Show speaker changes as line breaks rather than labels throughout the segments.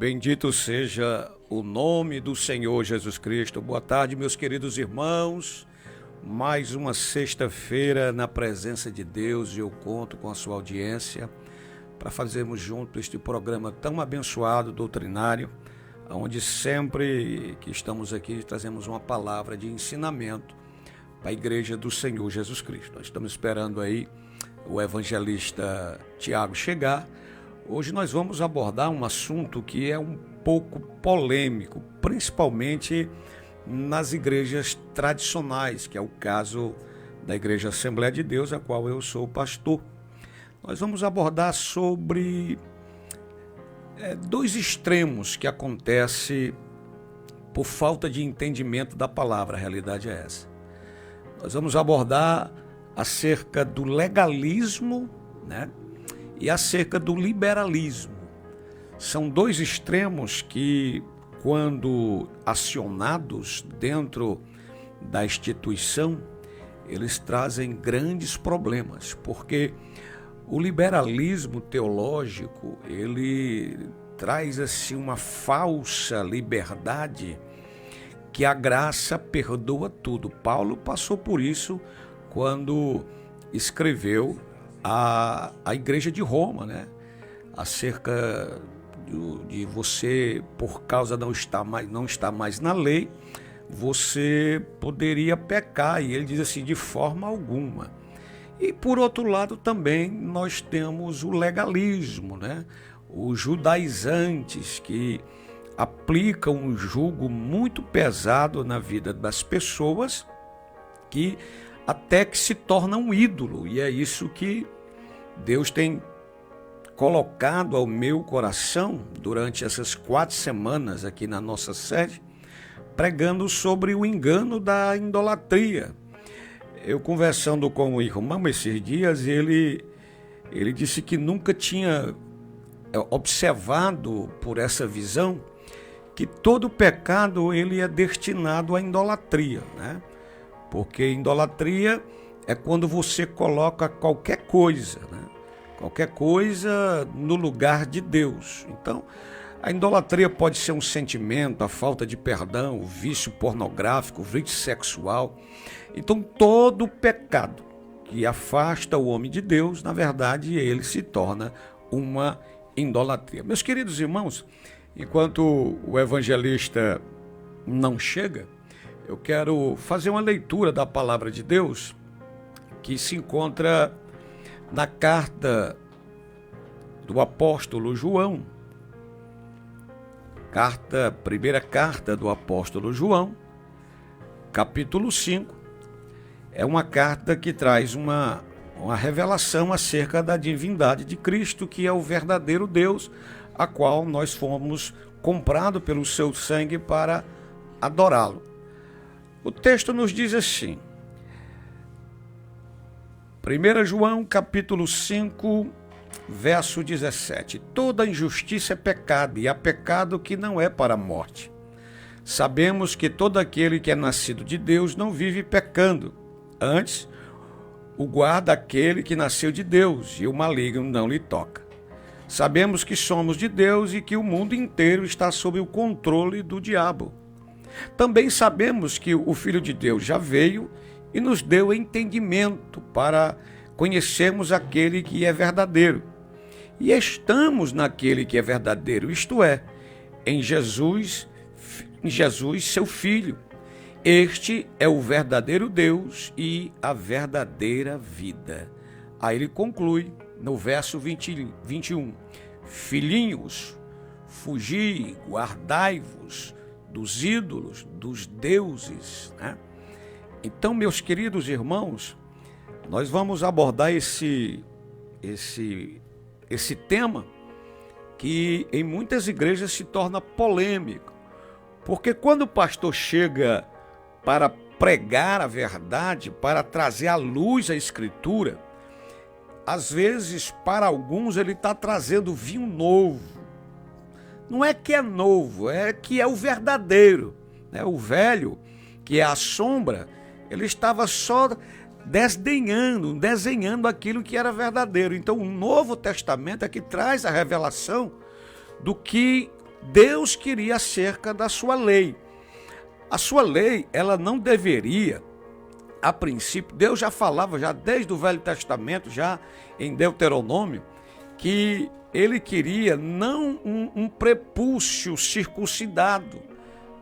Bendito seja o nome do Senhor Jesus Cristo. Boa tarde, meus queridos irmãos. Mais uma sexta-feira na presença de Deus e eu conto com a sua audiência para fazermos junto este programa tão abençoado, doutrinário, onde sempre que estamos aqui trazemos uma palavra de ensinamento para a igreja do Senhor Jesus Cristo. Nós estamos esperando aí o evangelista Tiago chegar. Hoje nós vamos abordar um assunto que é um pouco polêmico, principalmente nas igrejas tradicionais, que é o caso da Igreja Assembleia de Deus, a qual eu sou pastor. Nós vamos abordar sobre dois extremos que acontecem por falta de entendimento da palavra, a realidade é essa. Nós vamos abordar acerca do legalismo, e acerca do liberalismo. São dois extremos que, quando acionados dentro da instituição, eles trazem grandes problemas, porque o liberalismo teológico, ele traz assim uma falsa liberdade que a graça perdoa tudo. Paulo passou por isso quando escreveu a igreja de Roma, acerca de você, por causa não estar mais na lei, você poderia pecar, e ele diz assim, de forma alguma. E por outro lado também nós temos o legalismo, os judaizantes que aplicam um jugo muito pesado na vida das pessoas, que até que se torna um ídolo, e é isso que Deus tem colocado ao meu coração durante essas 4 semanas aqui na nossa sede, pregando sobre o engano da idolatria. Eu conversando com o irmão esses dias, ele disse que nunca tinha observado por essa visão que todo pecado ele é destinado à idolatria, Porque idolatria é quando você coloca qualquer coisa no lugar de Deus. Então, a idolatria pode ser um sentimento, a falta de perdão, o vício pornográfico, o vício sexual. Então, todo pecado que afasta o homem de Deus, na verdade, ele se torna uma idolatria. Meus queridos irmãos, enquanto o evangelista não chega, eu quero fazer uma leitura da palavra de Deus que se encontra na do apóstolo João. Primeira carta do apóstolo João, capítulo 5. É uma carta que traz uma revelação acerca da divindade de Cristo, que é o verdadeiro Deus, a qual nós fomos comprados pelo seu sangue para adorá-lo. O texto nos diz assim, 1 João capítulo 5, verso 17. Toda injustiça é pecado, e há pecado que não é para a morte. Sabemos que todo aquele que é nascido de Deus não vive pecando. Antes, o guarda aquele que nasceu de Deus, e o maligno não lhe toca. Sabemos que somos de Deus e que o mundo inteiro está sob o controle do diabo. Também sabemos que o Filho de Deus já veio e nos deu entendimento para conhecermos aquele que é verdadeiro. E estamos naquele que é verdadeiro, isto é, em Jesus, seu Filho. Este é o verdadeiro Deus e a verdadeira vida. Aí ele conclui no verso 21. Filhinhos, fugi, guardai-vos dos ídolos, dos deuses. Então, meus queridos irmãos, nós vamos abordar esse tema que em muitas igrejas se torna polêmico, porque quando o pastor chega para pregar a verdade, para trazer à luz a Escritura, às vezes para alguns ele está trazendo vinho novo. Não é que é novo, é que é o verdadeiro. O velho, que é a sombra, ele estava só desenhando aquilo que era verdadeiro. Então o Novo Testamento é que traz a revelação do que Deus queria acerca da sua lei. A sua lei, ela não deveria, a princípio, Deus já falava, já desde o Velho Testamento, já em Deuteronômio, que ele queria não um prepúcio circuncidado,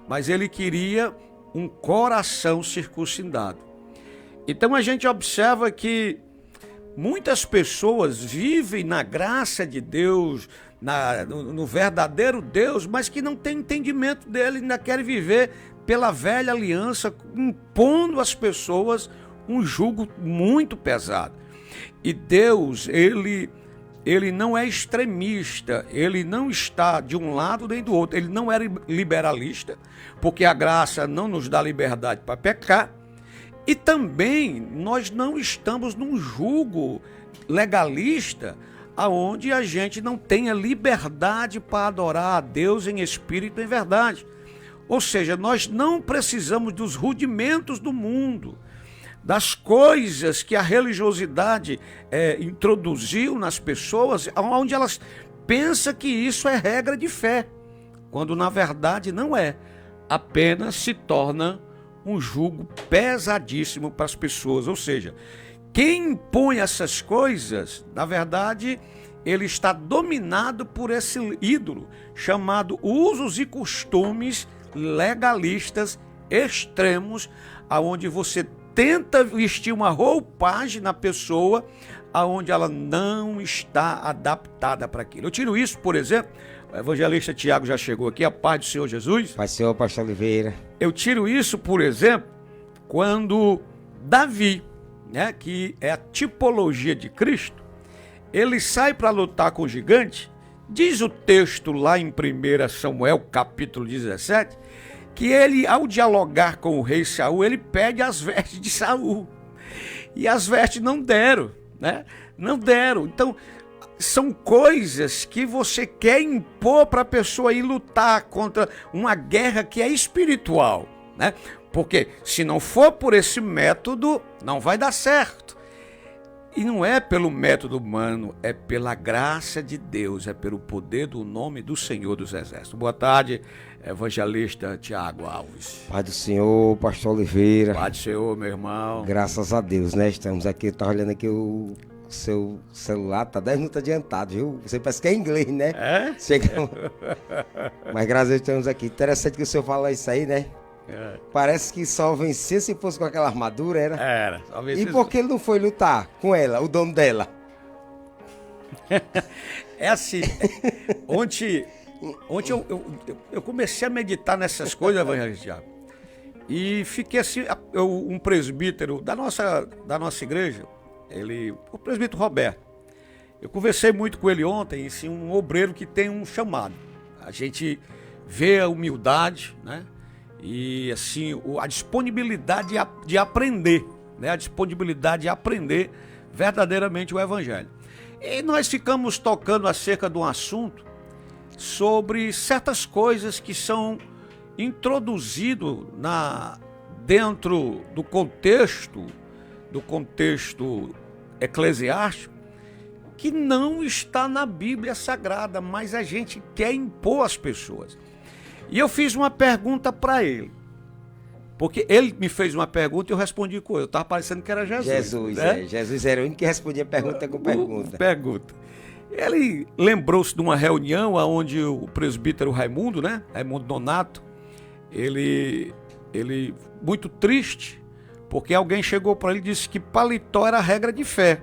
mas ele queria um coração circuncidado. Então a gente observa que muitas pessoas vivem na graça de Deus, no verdadeiro Deus, mas que não tem entendimento dele, ainda querem viver pela velha aliança, impondo às pessoas um jugo muito pesado. E Deus, ele não é extremista, ele não está de um lado nem do outro, ele não é liberalista, porque a graça não nos dá liberdade para pecar, e também nós não estamos num jugo legalista, aonde a gente não tenha liberdade para adorar a Deus em espírito e em verdade. Ou seja, nós não precisamos dos rudimentos do mundo, das coisas que a religiosidade introduziu nas pessoas, onde elas pensam que isso é regra de fé, quando na verdade não é. Apenas se torna um jugo pesadíssimo para as pessoas. Ou seja, quem impõe essas coisas, na verdade, ele está dominado por esse ídolo, chamado usos e costumes legalistas extremos, aonde você tenta vestir uma roupagem na pessoa aonde ela não está adaptada para aquilo. Eu tiro isso, por exemplo, o evangelista Tiago já chegou aqui, a paz do Senhor Jesus.
Pai do Senhor, pastor Oliveira.
Eu tiro isso, por exemplo, quando Davi, né, que é a tipologia de Cristo, ele sai para lutar com o gigante. Diz o texto lá em 1 Samuel, capítulo 17, que ele, ao dialogar com o rei Saul, ele pede as vestes de Saul. E as vestes não deram, né? Não deram. Então, são coisas que você quer impor para a pessoa ir lutar contra uma guerra que é espiritual, né? Porque se não for por esse método, não vai dar certo. E não é pelo método humano, é pela graça de Deus, é pelo poder do nome do Senhor dos Exércitos. Boa tarde, evangelista Tiago Alves.
Pai do Senhor, pastor Oliveira.
Pai do Senhor, meu irmão.
Graças a Deus, né? Estamos aqui, eu estava olhando aqui o seu celular, tá 10 minutos adiantado, viu? Você parece que é inglês, né?
É?
Chegamos. Mas graças a Deus estamos aqui. Interessante que o senhor fala isso aí, né?
É.
Parece que só vencia se fosse com aquela armadura, era?
Era.
E por que ele não foi lutar com ela, o dono dela?
É assim, ontem eu comecei a meditar nessas coisas, evangelista Tiago, e fiquei assim, um presbítero da nossa igreja, o presbítero Roberto, eu conversei muito com ele ontem, assim, um obreiro que tem um chamado. A gente vê a humildade, né? E assim, a disponibilidade de aprender, né? A disponibilidade de aprender verdadeiramente o Evangelho. E nós ficamos tocando acerca de um assunto sobre certas coisas que são introduzidas dentro do contexto eclesiástico, que não está na Bíblia Sagrada, mas a gente quer impor às pessoas. E eu fiz uma pergunta para ele, porque ele me fez uma pergunta e eu respondi com ele. Estava parecendo que era Jesus.
Jesus,
né?
Jesus era o único que respondia pergunta com pergunta.
Pergunta. Ele lembrou-se de uma reunião onde o presbítero Raimundo, né? Raimundo Donato, ele muito triste, porque alguém chegou para ele e disse que paletó era a regra de fé.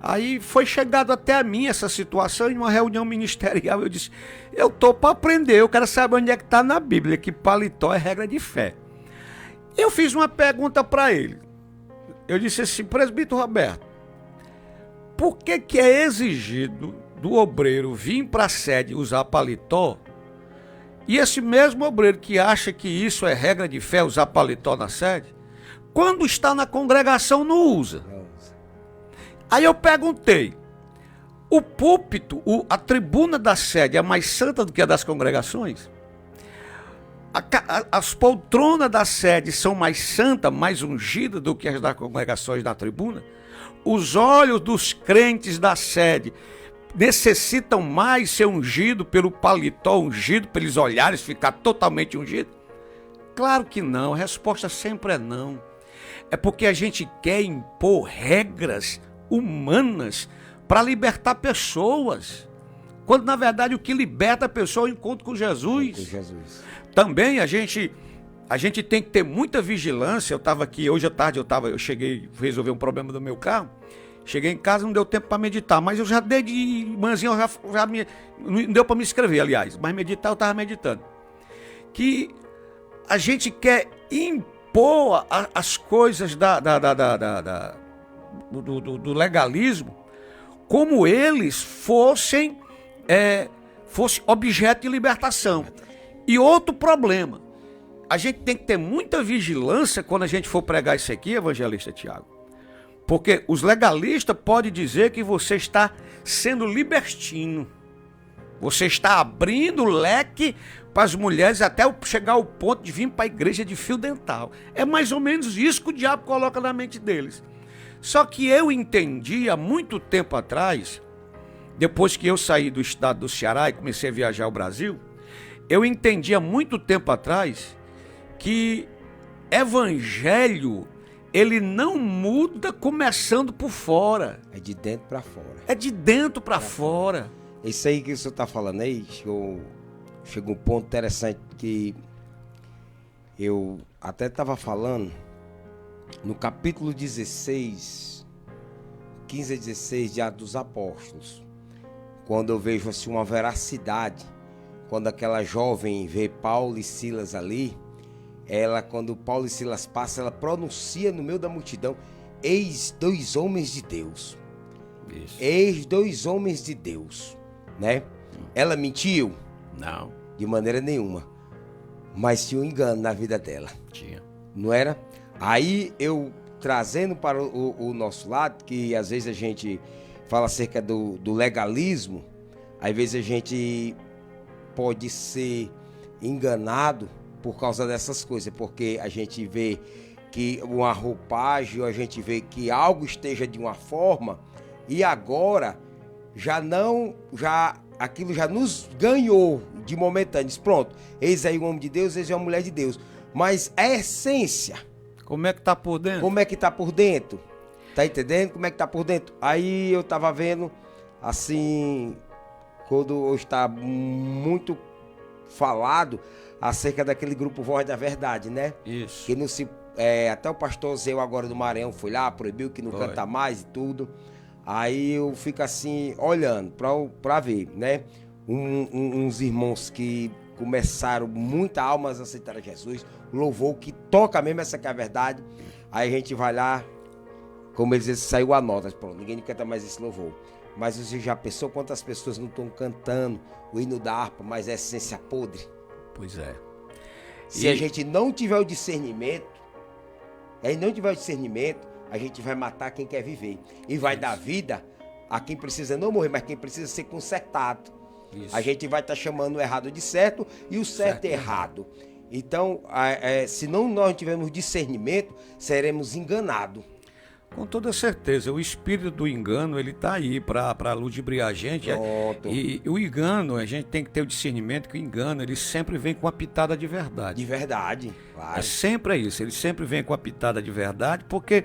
Aí foi chegado até a mim essa situação em uma reunião ministerial. Eu disse, eu estou para aprender, eu quero saber onde é que está na Bíblia, que paletó é regra de fé. Eu fiz uma pergunta para ele. Eu disse assim, presbítero Roberto, por que é exigido do obreiro vir para a sede usar paletó, e esse mesmo obreiro que acha que isso é regra de fé, usar paletó na sede, quando está na congregação não usa? Aí eu perguntei, o púlpito, a tribuna da sede é mais santa do que a das congregações? As poltronas da sede são mais santas, mais ungidas do que as das congregações da tribuna? Os olhos dos crentes da sede necessitam mais ser ungido pelo paletó ungido, para eles olharem, ficar totalmente ungido? Claro que não, a resposta sempre é não. É porque a gente quer impor regras humanas para libertar pessoas, quando na verdade o que liberta a pessoa é o encontro com Jesus. Também a gente tem que ter muita vigilância. Eu estava aqui, hoje à tarde eu cheguei, resolver um problema do meu carro. Cheguei em casa, não deu tempo para meditar, mas eu já dei de manhãzinha, não deu para me escrever, aliás, mas meditar eu estava meditando. Que a gente quer impor as coisas do legalismo como eles fossem objeto de libertação. E outro problema, a gente tem que ter muita vigilância quando a gente for pregar isso aqui, evangelista Tiago. Porque os legalistas podem dizer que você está sendo libertino. Você está abrindo o leque para as mulheres até chegar ao ponto de vir para a igreja de fio dental. É mais ou menos isso que o diabo coloca na mente deles. Só que eu entendi há muito tempo atrás, depois que eu saí do estado do Ceará e comecei a viajar ao Brasil, eu entendi há muito tempo atrás que evangelho, ele não muda começando por fora.
É de dentro para fora.
É de dentro para fora.
Isso aí que o senhor está falando aí, chegou um ponto interessante que eu até estava falando no capítulo 16, 15 a 16 de Atos dos Apóstolos, quando eu vejo assim uma veracidade, quando aquela jovem vê Paulo e Silas ali, quando Paulo e Silas passam, ela pronuncia no meio da multidão: eis dois homens de Deus. Isso. Eis dois homens de Deus, né? Ela mentiu?
Não.
De maneira nenhuma. Mas tinha um engano na vida dela.
Tinha.
Não era? Aí eu trazendo para o nosso lado, que às vezes a gente fala acerca do legalismo, às vezes a gente pode ser enganado por causa dessas coisas, porque a gente vê que uma roupagem, ou a gente vê que algo esteja de uma forma, e agora aquilo já nos ganhou de momentâneos. Pronto, eis aí o homem de Deus, eis aí a mulher de Deus. Mas a essência,
como é que tá por dentro?
Como é que tá por dentro? Tá entendendo? Como é que tá por dentro? Aí eu tava vendo, assim, quando hoje está muito falado acerca daquele grupo Voz da Verdade, né?
Isso.
Que não se, até o pastor Zeu agora do Maranhão foi lá, proibiu que não canta mais e tudo. Aí eu fico assim, olhando pra ver, né? Uns irmãos que começaram muita almas a aceitar a Jesus, louvor que toca mesmo, essa que é a verdade. Aí a gente vai lá, como eles dizem, saiu a nota, pronto, ninguém canta mais esse louvor. Mas você já pensou quantas pessoas não estão cantando o hino da harpa, mas é essência podre?
Pois é.
Se a gente não tiver o discernimento, a gente vai matar quem quer viver. E vai dar vida a quem precisa não morrer, mas quem precisa ser consertado. Isso. A gente vai estar chamando o errado de certo e o certo errado. Então, se não nós tivermos discernimento, seremos enganados.
Com toda certeza, o espírito do engano, ele está aí para ludibriar a gente. E o engano, a gente tem que ter o discernimento que o engano, ele sempre vem com uma pitada de verdade.
De verdade, claro.
Sempre isso, ele sempre vem com a pitada de verdade, porque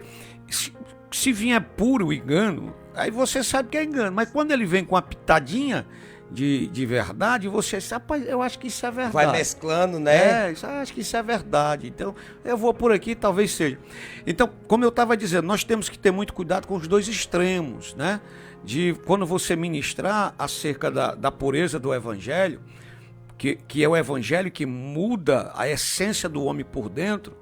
se vier puro o engano, aí você sabe que é engano. Mas quando ele vem com uma pitadinha de verdade, você sabe, rapaz, eu acho que isso é verdade.
Vai mesclando, né?
Acho que isso é verdade. Então, eu vou por aqui, talvez seja. Então, como eu estava dizendo, nós temos que ter muito cuidado com os dois extremos, né? De quando você ministrar acerca da pureza do evangelho, que é o evangelho que muda a essência do homem por dentro,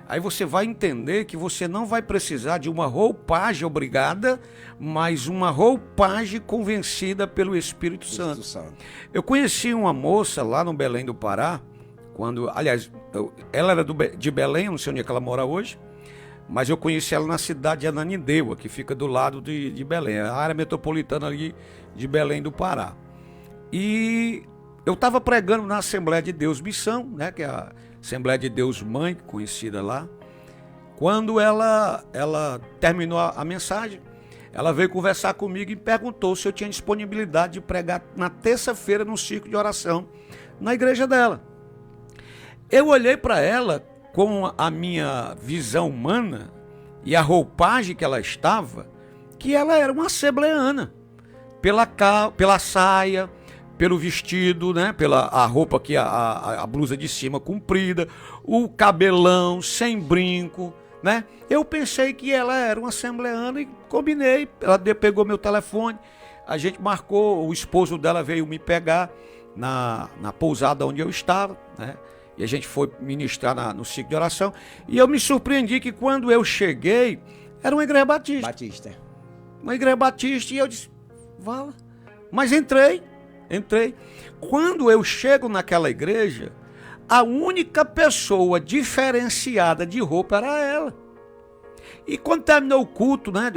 aí você vai entender que você não vai precisar de uma roupagem obrigada, mas uma roupagem convencida pelo Espírito Santo. Eu conheci uma moça lá no Belém do Pará, ela era de Belém, eu não sei onde é que ela mora hoje, mas eu conheci ela na cidade de Ananindeua, que fica do lado de Belém, a área metropolitana ali de Belém do Pará. E eu estava pregando na Assembleia de Deus Missão, né, que é a Assembleia de Deus Mãe, conhecida lá. Quando ela terminou a mensagem, ela veio conversar comigo e perguntou se eu tinha disponibilidade de pregar na terça-feira no círculo de oração na igreja dela. Eu olhei para ela com a minha visão humana e a roupagem que ela estava, que ela era uma assembleana, pela saia, pelo vestido, né? Pela a roupa aqui, a blusa de cima comprida, o cabelão sem brinco, né? Eu pensei que ela era uma assembleana e combinei. Ela pegou meu telefone, a gente marcou, o esposo dela veio me pegar na pousada onde eu estava, né? E a gente foi ministrar no ciclo de oração. E eu me surpreendi que quando eu cheguei, era uma igreja batista. Uma igreja batista, e eu disse, vala. Mas entrei. Quando eu chego naquela igreja, a única pessoa diferenciada de roupa era ela. E quando terminou o culto, né,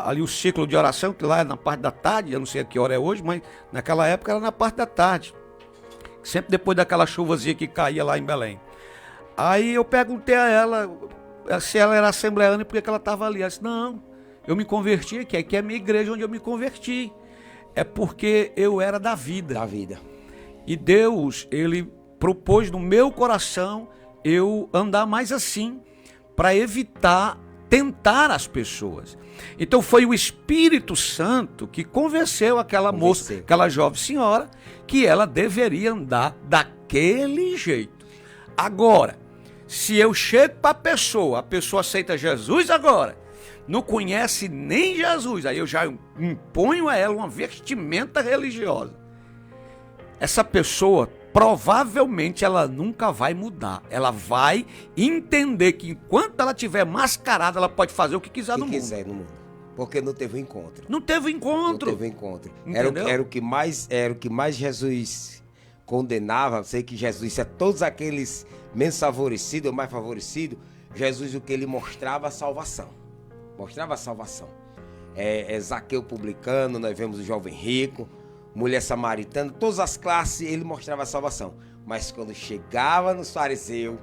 ali o ciclo de oração, que lá é na parte da tarde, eu não sei a que hora é hoje, mas naquela época era na parte da tarde. Sempre depois daquela chuvazinha que caía lá em Belém. Aí eu perguntei a ela se ela era assembleana e por que ela estava ali. Ela disse, não, eu me converti aqui é a minha igreja onde eu me converti. É porque eu era da vida. E Deus, Ele propôs no meu coração eu andar mais assim, para evitar tentar as pessoas. Então foi o Espírito Santo que convenceu aquela moça, aquela jovem senhora, que ela deveria andar daquele jeito. Agora, se eu chego para a pessoa aceita Jesus agora, não conhece nem Jesus, aí eu já imponho a ela uma vestimenta religiosa. Essa pessoa, provavelmente, ela nunca vai mudar. Ela vai entender que enquanto ela estiver mascarada, ela pode fazer o que quiser no mundo.
Porque não teve um encontro.
Não teve encontro.
Era o que mais Jesus condenava. Sei que Jesus é todos aqueles menos favorecidos ou mais favorecidos. Jesus, o que ele mostrava a salvação. Zaqueu publicano, nós vemos o jovem rico, mulher samaritana, todas as classes ele mostrava a salvação. Mas quando chegava nos fariseus,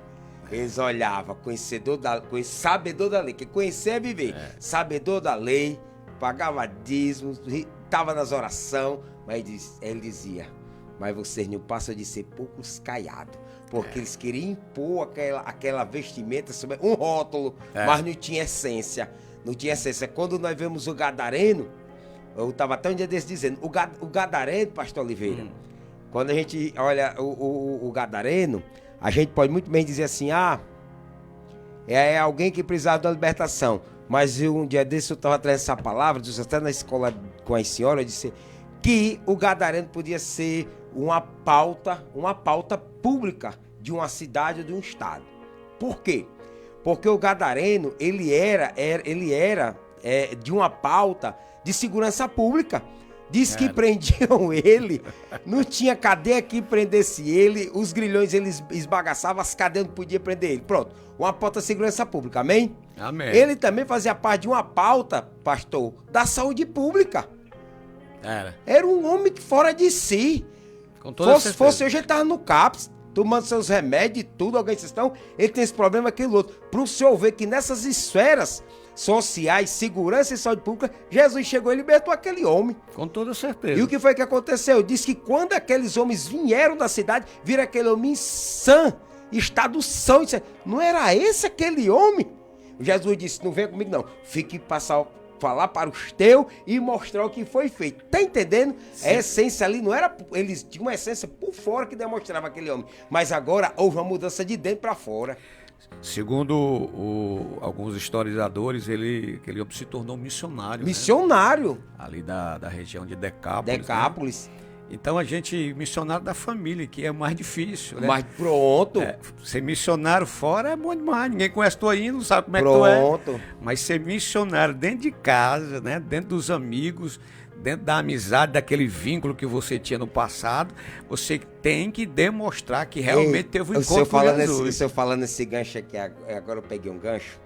eles olhavam, sabedor da lei, que conhecia é viver, sabedor da lei, pagava dízimos, estava nas orações, mas ele dizia, mas vocês não passam de ser poucos caiados, porque eles queriam impor aquela vestimenta sobre um rótulo, mas não tinha essência. Quando nós vemos o gadareno, eu estava até um dia desse dizendo, o gadareno, pastor Oliveira, quando a gente olha o gadareno, a gente pode muito bem dizer assim, é alguém que precisava de uma libertação. Mas um dia desse eu estava trazendo essa palavra, até na escola com as senhoras, eu disse que o gadareno podia ser uma pauta pública de uma cidade ou de um estado. Por quê? Porque o gadareno, ele era de uma pauta de segurança pública. Diz que prendiam ele, não tinha cadeia que prendesse ele, os grilhões eles esbagaçavam, as cadeias não podiam prender ele. Pronto, uma pauta de segurança pública, amém?
Amém.
Ele também fazia parte de uma pauta, pastor, da saúde pública. Era um homem que fora de si.
Com toda certeza.
Fosse hoje ele estava no CAPS, tomando seus remédios e tudo, alguém questão, ele tem esse problema, aquilo outro. Para o senhor ver que nessas esferas sociais, segurança e saúde pública, Jesus chegou e libertou aquele homem.
Com toda certeza.
E o que foi que aconteceu? Diz que quando aqueles homens vieram da cidade, viram aquele homem sã, estado são, disse, não era esse aquele homem? Jesus disse, não venha comigo não, fique falar para os teus e mostrar o que foi feito. Tá entendendo? Sim. A essência ali não era, eles tinham uma essência por fora que demonstrava aquele homem, mas agora houve uma mudança de dentro para fora.
Segundo alguns historiadores, ele se tornou missionário.
Missionário.
Né? Ali da região de Decápolis.
Decápolis.
Né? Então a gente, missionário da família, que é mais difícil. Né?
Mas pronto.
Ser missionário fora é bom demais. Ninguém conhece tu aí, não sabe como é que tu é.
Pronto.
Mas ser missionário dentro de casa, né? Dentro dos amigos, dentro da amizade, daquele vínculo que você tinha no passado, você tem que demonstrar que realmente teve um encontro com Jesus.
Se eu falando nesse gancho aqui, agora eu peguei um gancho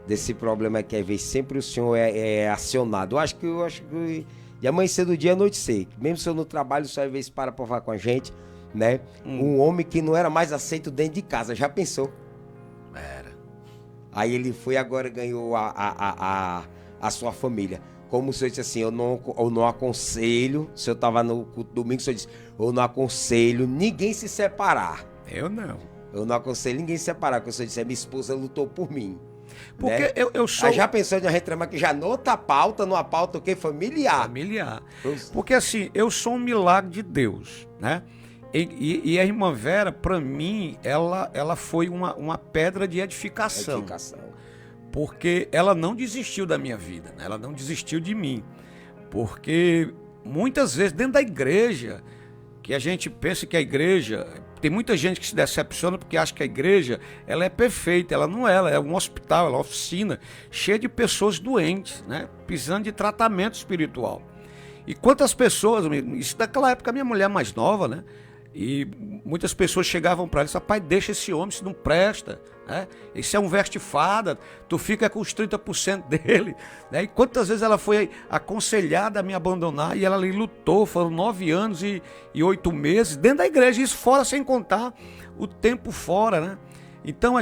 desse problema que às vezes sempre o senhor é acionado. Eu acho que de amanhecer do dia à noite sei. Mesmo se eu no trabalho, só às vezes para falar com a gente, né? Um homem que não era mais aceito dentro de casa, já pensou?
Era.
Aí ele foi agora ganhou a sua família. Como o senhor disse assim, eu não aconselho, o senhor estava no culto domingo, o senhor disse, eu não aconselho ninguém se separar.
Eu não.
Eu não aconselho ninguém se separar, porque o senhor disse, minha esposa lutou por mim.
Porque
né?
eu sou...
Aí já pensou de a gente entrar aqui já noutra pauta, numa pauta o quê? Familiar.
Familiar. Porque assim, eu sou um milagre de Deus, né? E a irmã Vera, para mim, ela foi uma pedra de edificação. Porque ela não desistiu da minha vida, né? Ela não desistiu de mim. Porque muitas vezes dentro da igreja, que a gente pensa que a igreja... Tem muita gente que se decepciona porque acha que a igreja ela é perfeita. Ela não é, ela é um hospital, ela é uma oficina cheia de pessoas doentes, né? Precisando de tratamento espiritual. E quantas pessoas... Isso daquela época, a minha mulher mais nova, né? E muitas pessoas chegavam para ele, rapaz, deixa esse homem, se não presta, né? Esse é um veste-fada, tu fica com os 30% dele, né? E quantas vezes ela foi aconselhada a me abandonar e ela ali lutou, foram 9 anos e 8 meses dentro da igreja, isso fora sem contar o tempo fora, né? Então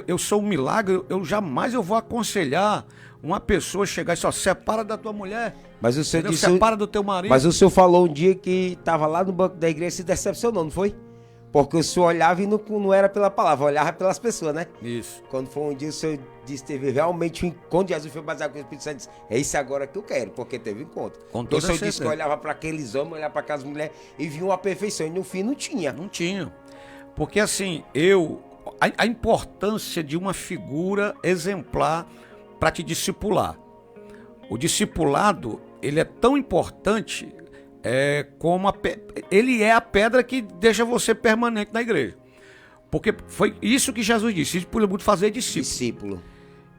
eu sou um milagre, eu jamais vou aconselhar uma pessoa chegar e só separa da tua mulher.
Mas o senhor disse,
separa do teu marido.
Mas o senhor falou um dia que estava lá no banco da igreja e se decepcionou, não foi? Porque o senhor olhava e não era pela palavra, olhava pelas pessoas, né?
Isso.
Quando foi um dia o senhor disse que teve realmente um encontro, Jesus foi batizado com o Espírito Santo e disse, é isso agora que eu quero, porque teve encontro.
Com toda
o senhor
certeza.
disse que olhava para aqueles homens, olhava para aquelas mulheres e viu uma perfeição, e no fim não tinha.
Não tinha. Porque assim, a importância de uma figura exemplar para te discipular. O discipulado, ele é tão importante como ele é a pedra que deixa você permanente na igreja. Porque foi isso que Jesus disse, discípulo é muito fazer discípulo.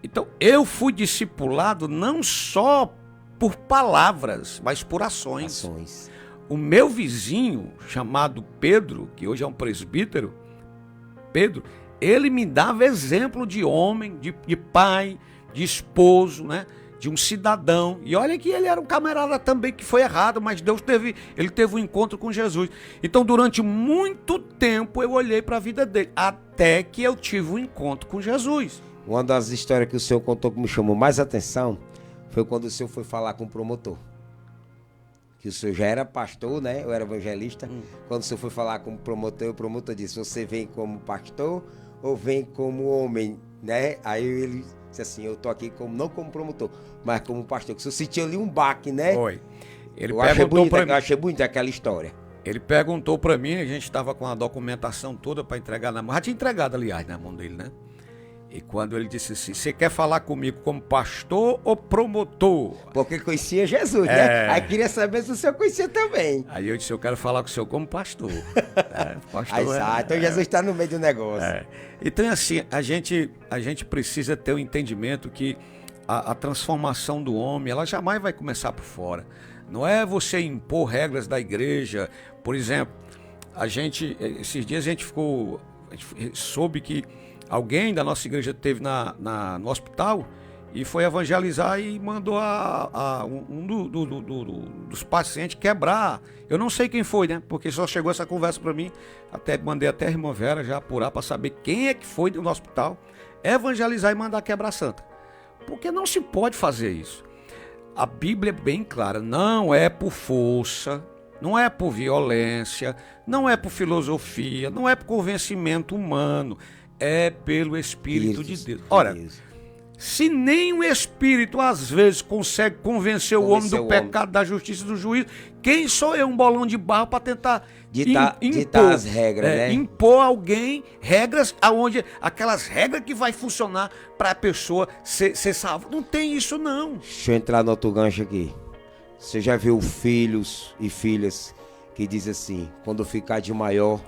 Então, eu fui discipulado não só por palavras, mas por ações. O meu vizinho, chamado Pedro, que hoje é um presbítero, Pedro, ele me dava exemplo de homem, de pai, de esposo, né? De um cidadão. E olha que ele era um camarada também que foi errado, mas ele teve um encontro com Jesus. Então, durante muito tempo, eu olhei para a vida dele, até que eu tive um encontro com Jesus.
Uma das histórias que o senhor contou que me chamou mais atenção foi quando o senhor foi falar com o promotor. Que o senhor já era pastor, né? Eu era evangelista. Quando o senhor foi falar com o promotor disse, você vem como pastor ou vem como homem, né? Aí ele disse assim, eu tô aqui não como promotor, mas como pastor. Que o senhor sentiu ali um baque, né?
Foi.
Eu achei bonita aquela história.
Ele perguntou para mim, a gente estava com a documentação toda para entregar na mão. Já tinha entregado, aliás, na mão dele, né? E quando ele disse assim, você quer falar comigo como pastor ou promotor?
Porque conhecia Jesus, né? Aí queria saber se o senhor conhecia também.
Aí eu disse, eu quero falar com o senhor como pastor.
Pastor então Jesus está no meio do negócio.
Então, assim, a gente precisa ter o entendimento que a transformação do homem, ela jamais vai começar por fora. Não é você impor regras da igreja. Por exemplo, esses dias a gente soube que alguém da nossa igreja esteve no hospital e foi evangelizar e mandou um dos pacientes quebrar. Eu não sei quem foi, né? Porque só chegou essa conversa para mim. Mandei até a irmã Vera já apurar para saber quem é que foi no hospital evangelizar e mandar quebrar santa. Porque não se pode fazer isso. A Bíblia é bem clara, não é por força, não é por violência, não é por filosofia, não é por convencimento humano, é pelo Espírito de Deus. Ora, se nem o Espírito às vezes consegue convencer o homem do pecado, da justiça e do juízo, quem sou eu, um bolão de barro, para tentar
ditar as regras, né?
Impor alguém regras aquelas regras que vai funcionar para a pessoa ser salva. Não tem isso, não.
Deixa eu entrar no outro gancho aqui. Você já viu filhos e filhas que dizem assim, quando eu ficar de maior,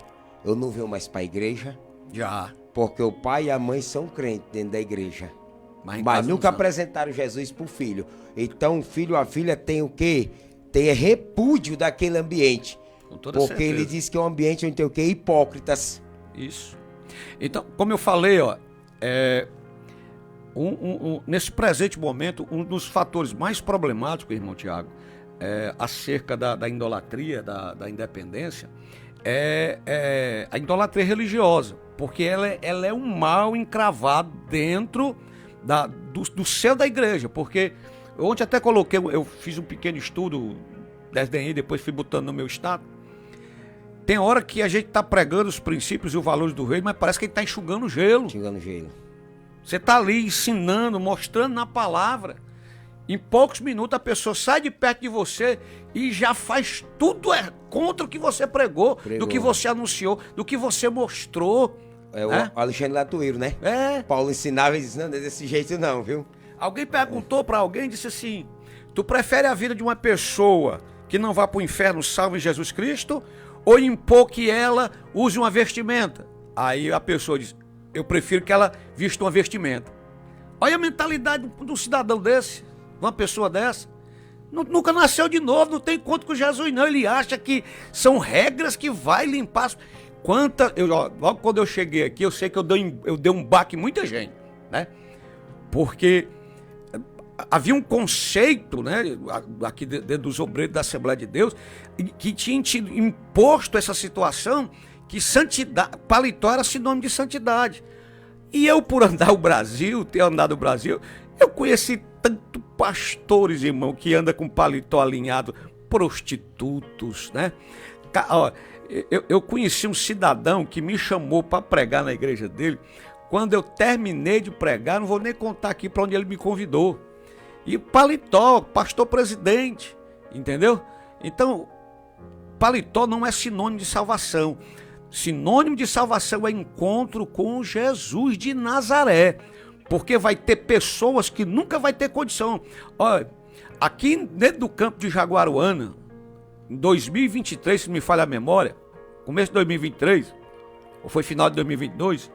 eu não venho mais para a igreja?
Já.
Porque o pai e a mãe são crentes dentro da igreja. Mas nunca apresentaram Jesus pro filho. Então o filho ou a filha tem o quê? Tem repúdio daquele ambiente.
Com toda
porque
certeza.
Ele diz que é um ambiente onde tem o quê? Hipócritas.
Isso. Então, como eu falei, nesse presente momento, um dos fatores mais problemáticos, irmão Tiago, acerca da idolatria, da independência, é a idolatria religiosa. Porque ela é um mal encravado dentro do céu da igreja. Porque Ontem até coloquei, eu fiz um pequeno estudo, desenhei, depois fui botando no meu estado. Tem hora que a gente está pregando os princípios e os valores do reino, mas parece que ele está enxugando gelo.
Enxugando gelo.
Você está ali ensinando, mostrando na palavra. Em poucos minutos a pessoa sai de perto de você e já faz tudo contra o que você pregou, do que você anunciou, do que você mostrou.
É o Alexandre Latueiro, né? Paulo ensinava e disse, não é desse jeito não, viu?
Alguém perguntou para alguém, disse assim, tu prefere a vida de uma pessoa que não vá para o inferno salvo em Jesus Cristo ou impor que ela use uma vestimenta? Aí a pessoa diz, eu prefiro que ela vista uma vestimenta. Olha a mentalidade de um cidadão desse, uma pessoa dessa. Nunca nasceu de novo, não tem encontro com Jesus não. Ele acha que são regras que vai limpar. Logo quando eu cheguei aqui, eu sei que eu dei um baque em muita gente, né? Porque havia um conceito, né, aqui dentro dos obreiros da Assembleia de Deus, que tinha imposto essa situação que santidade, paletó era sinônimo de santidade. E eu, por andar o Brasil, ter andado o Brasil, eu conheci tanto pastores, irmão, que anda com paletó alinhado, prostitutos, né? Eu conheci um cidadão que me chamou para pregar na igreja dele. Quando eu terminei de pregar, não vou nem contar aqui para onde ele me convidou. E paletó, pastor presidente, entendeu? Então, paletó não é sinônimo de salvação. Sinônimo de salvação é encontro com Jesus de Nazaré. Porque vai ter pessoas que nunca vai ter condição. Olha, aqui dentro do campo de Jaguaruana, em 2023, se me falha a memória, começo de 2023, ou foi final de 2022,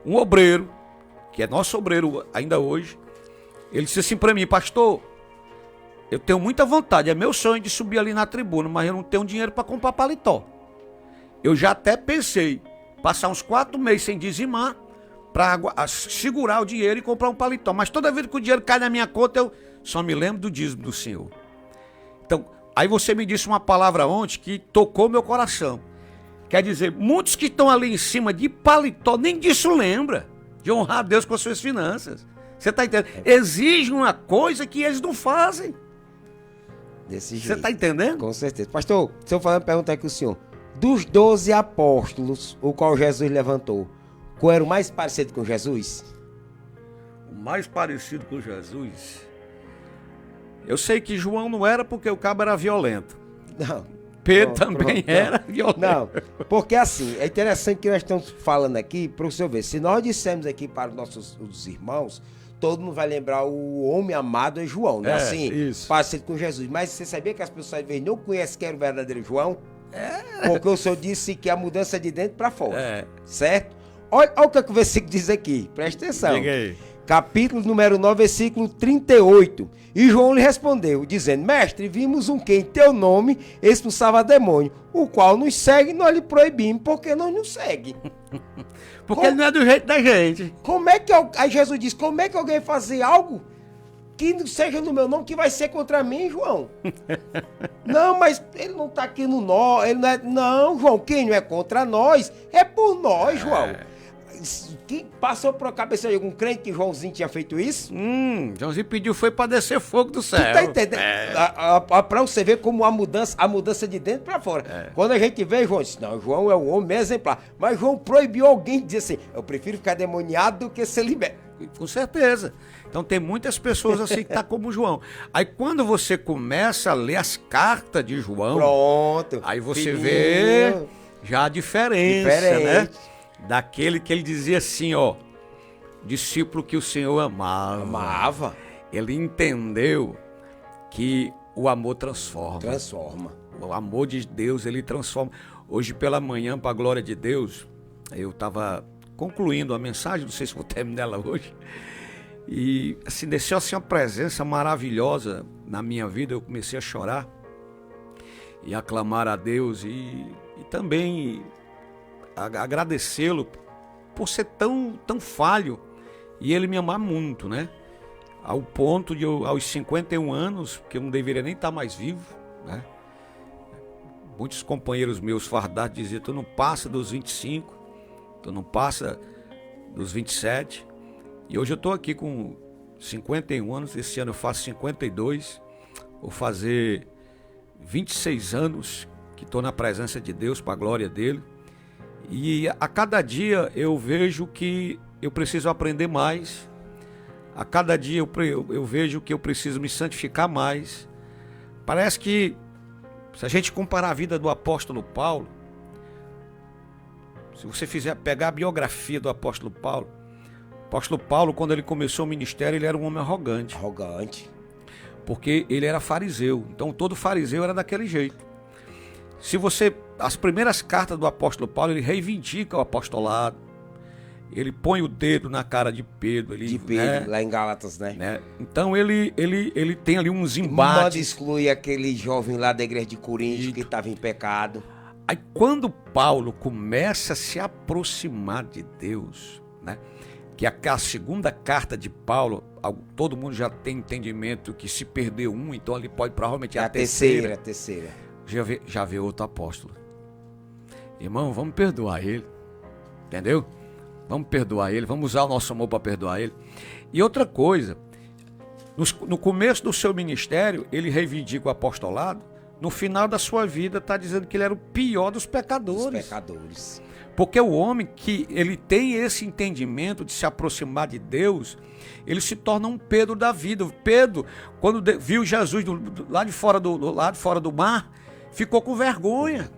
um obreiro, que é nosso obreiro ainda hoje, ele disse assim para mim, pastor, eu tenho muita vontade, é meu sonho de subir ali na tribuna, mas eu não tenho dinheiro para comprar paletó. Eu já até pensei, passar uns 4 meses sem dizimar, para segurar o dinheiro e comprar um paletó. Mas toda vez que o dinheiro cai na minha conta, eu só me lembro do dízimo do Senhor. Então, aí você me disse uma palavra ontem que tocou meu coração. Quer dizer, muitos que estão ali em cima de paletó, nem disso lembra, de honrar a Deus com as suas finanças. Você está entendendo? Exige uma coisa que eles não fazem.
Desse jeito.
Você está entendendo?
Com certeza. Pastor, se eu fazer uma pergunta aqui ao senhor. Dos 12 apóstolos, o qual Jesus levantou, qual era o mais parecido com Jesus?
O mais parecido com Jesus? Eu sei que João não era porque o cabo era violento.
Não.
Pedro também era violento.
Não, porque assim, é interessante que nós estamos falando aqui, para o senhor ver, se nós dissermos aqui para os irmãos, todo mundo vai lembrar o homem amado é João, né? Assim,
isso.
Parecido com Jesus. Mas você sabia que as pessoas às vezes não conhecem quem era o verdadeiro João? Porque o senhor disse que a mudança é de dentro para fora, certo? Olha o que o versículo diz aqui, presta atenção.
Diga aí.
Capítulo número 9, versículo 38. E João lhe respondeu, dizendo, mestre, vimos um que em teu nome expulsava demônio, o qual nos segue, nós lhe proibimos, porque nós não segue.
Porque ele não é do jeito da gente.
Como é que, aí Jesus disse, como é que alguém fazer algo que não seja no meu nome, que vai ser contra mim, João? Não, mas ele não está aqui no nós, ele não é, não, João, quem não é contra nós, é por nós, João. Que passou por a cabeça de algum crente que Joãozinho tinha feito isso?
Joãozinho pediu foi para descer fogo do céu.
Tu tá entendendo? Para você ver como a mudança de dentro para fora. Quando a gente vê João, diz, não, João é o homem exemplar. Mas João proibiu alguém de dizer assim, eu prefiro ficar demoniado do que ser liberto.
Com certeza. Então tem muitas pessoas assim que tá como João. Aí quando você começa a ler as cartas de João,
pronto,
aí você vê já a diferença, né? Daquele que ele dizia assim, ó, discípulo que o Senhor amava. Ele entendeu que o amor transforma. O amor de Deus, ele transforma. Hoje pela manhã, para a glória de Deus, eu estava concluindo a mensagem, não sei se vou terminar ela hoje, e assim, desceu assim uma presença maravilhosa na minha vida, eu comecei a chorar e a clamar a Deus e também agradecê-lo por ser tão falho e ele me amar muito, né? Ao ponto de eu, aos 51 anos, que eu não deveria nem estar mais vivo, né? Muitos companheiros meus fardados diziam, tu não passa dos 25, tu não passa dos 27, e hoje eu estou aqui com 51 anos, esse ano eu faço 52, vou fazer 26 anos que estou na presença de Deus, para a glória dele. E a cada dia eu vejo que eu preciso aprender mais. A cada dia eu vejo que eu preciso me santificar mais. Parece que, se a gente comparar a vida do apóstolo Paulo, se você pegar a biografia do apóstolo Paulo, quando ele começou o ministério, ele era um homem arrogante.
Arrogante.
Porque ele era fariseu. Então todo fariseu era daquele jeito. As primeiras cartas do apóstolo Paulo, ele reivindica o apostolado. Ele põe o dedo na cara de Pedro.
Né? Lá em Gálatas, né?
Então ele tem ali uns embates.
Manda excluir aquele jovem lá da igreja de Corinto que estava em pecado.
Aí quando Paulo começa a se aproximar de Deus, né? Que a segunda carta de Paulo, todo mundo já tem entendimento que se perder um, então ele pode provavelmente
a terceira.
Já vê outro apóstolo. Irmão, vamos perdoar ele. Entendeu? Vamos perdoar ele, vamos usar o nosso amor para perdoar ele. E outra coisa, no começo do seu ministério, ele reivindica o apostolado. No final da sua vida, está dizendo que ele era o pior dos pecadores. Porque o homem que ele tem esse entendimento de se aproximar de Deus, ele se torna um Pedro da vida. Pedro, quando viu Jesus lá de fora do mar, ficou com vergonha.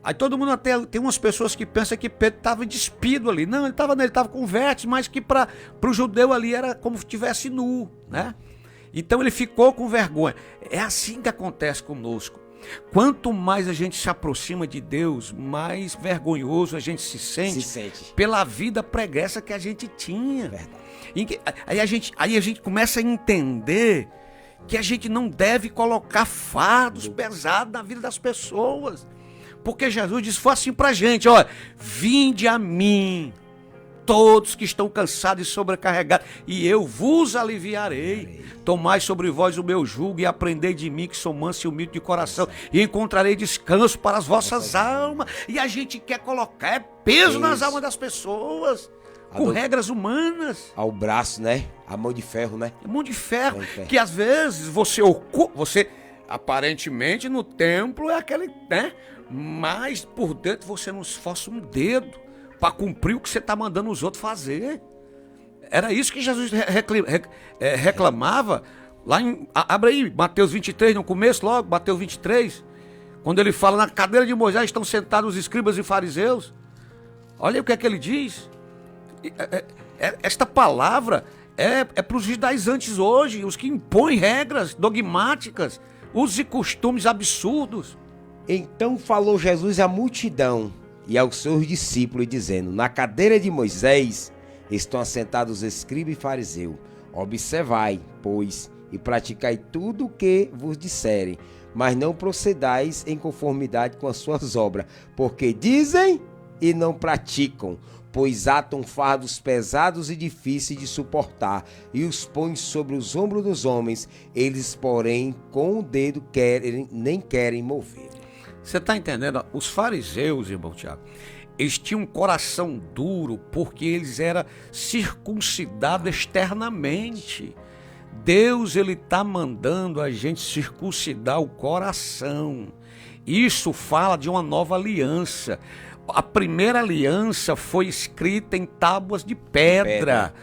Aí todo mundo tem umas pessoas que pensam que Pedro estava despido ali. Não, ele estava com vestes, mas que para o judeu ali era como se estivesse nu, né? Então ele ficou com vergonha. É assim que acontece conosco. Quanto mais a gente se aproxima de Deus, mais vergonhoso a gente se sente pela vida pregressa que a gente tinha. Aí a gente começa a entender que a gente não deve colocar fardos pesados na vida das pessoas. Porque Jesus disse, foi assim pra gente, olha, vinde a mim, todos que estão cansados e sobrecarregados, e eu vos aliviarei. Tomai sobre vós o meu jugo e aprendei de mim, que sou manso e humilde de coração, e encontrarei descanso para as vossas almas. E a gente quer colocar peso nas almas das pessoas, com regras humanas.
Ao braço, né? A mão de ferro, né?
A mão de ferro, que às vezes você aparentemente no templo é aquele, né? Mas por dentro você não esforça um dedo para cumprir o que você está mandando os outros fazer. Era isso que Jesus reclamava. Abre aí, Mateus 23, no começo logo, Mateus 23. Quando ele fala, na cadeira de Moisés estão sentados os escribas e fariseus. Olha o que é que ele diz. Esta palavra é para os judaizantes hoje, os que impõem regras dogmáticas, usos e costumes absurdos.
Então falou Jesus à multidão e aos seus discípulos, dizendo, na cadeira de Moisés estão assentados os escribas e fariseus. Observai, pois, e praticai tudo o que vos disserem, mas não procedais em conformidade com as suas obras, porque dizem e não praticam, pois atam fardos pesados e difíceis de suportar, e os põem sobre os ombros dos homens, eles, porém, com o dedo nem querem mover.
Você está entendendo? Os fariseus, irmão Tiago, eles tinham um coração duro porque eles eram circuncidados externamente. Deus, ele está mandando a gente circuncidar o coração. Isso fala de uma nova aliança. A primeira aliança foi escrita em tábuas de pedra.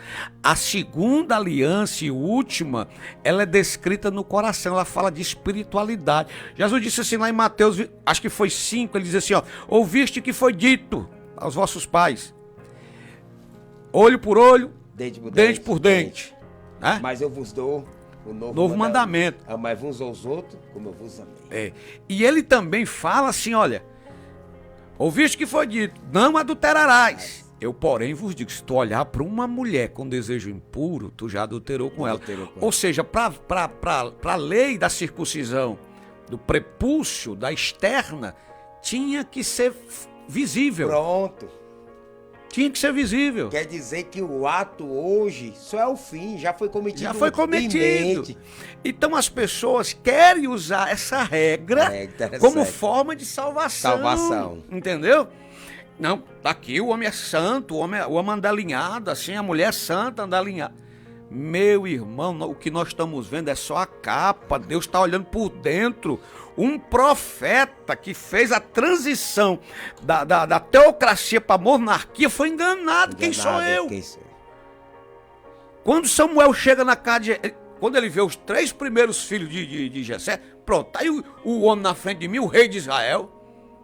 A segunda aliança e última, ela é descrita no coração, ela fala de espiritualidade. Jesus disse assim lá em Mateus, acho que foi 5, ele diz assim, ó, ouviste que foi dito aos vossos pais, olho por olho, dente por dente. Né?
Mas eu vos dou o
novo mandamento.
Amai uns aos outros como eu vos amei.
E ele também fala assim, olha, ouviste que foi dito, não adulterarás. Eu, porém, vos digo, se tu olhar para uma mulher com desejo impuro, tu já adulterou com ela. Ou seja, para a lei da circuncisão, do prepúcio, da externa, tinha que ser visível.
Pronto.
Tinha que ser visível.
Quer dizer que o ato hoje só é o fim, já foi cometido.
Já foi cometido. Então as pessoas querem usar essa regra como forma de salvação. Entendeu? Não, aqui o homem é santo, o homem anda alinhado, assim, a mulher é santa, anda alinhada. Meu irmão, o que nós estamos vendo é só a capa. Deus está olhando por dentro. Um profeta que fez a transição da teocracia para a monarquia foi enganado. Quem sou eu? Quando Samuel chega na casa de... Quando ele vê os 3 primeiros filhos de Jessé, pronto, tá aí o homem na frente de mim, o rei de Israel.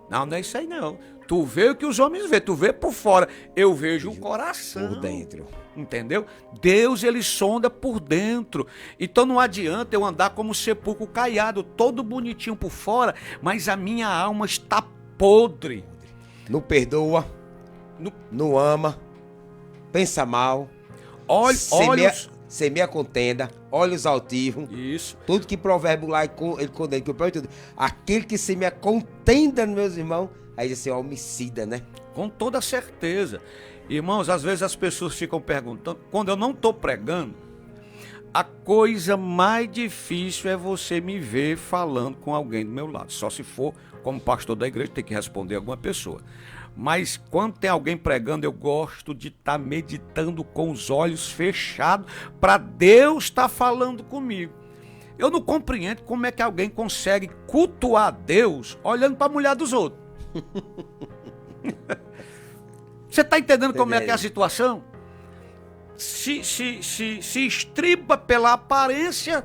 Não, não é isso aí não. Tu vê o que os homens vê, tu vê por fora. Eu vejo o coração.
Por dentro.
Entendeu? Deus, ele sonda por dentro. Então não adianta eu andar como sepulcro caiado, todo bonitinho por fora, mas a minha alma está podre.
Não perdoa, não ama, pensa mal, semeia contenda, olhos altivos.
Isso.
Tudo que provérbio lá ele condena. Aquele que semeia contenda, meus irmãos, aí diz assim, homicida, né?
Com toda certeza. Irmãos, às vezes as pessoas ficam perguntando, quando eu não estou pregando, a coisa mais difícil é você me ver falando com alguém do meu lado. Só se for, como pastor da igreja, tem que responder alguma pessoa. Mas quando tem alguém pregando, eu gosto de estar meditando com os olhos fechados para Deus estar falando comigo. Eu não compreendo como é que alguém consegue cultuar Deus olhando para a mulher dos outros. Você está entendendo como é que é a situação? Se estriba pela aparência,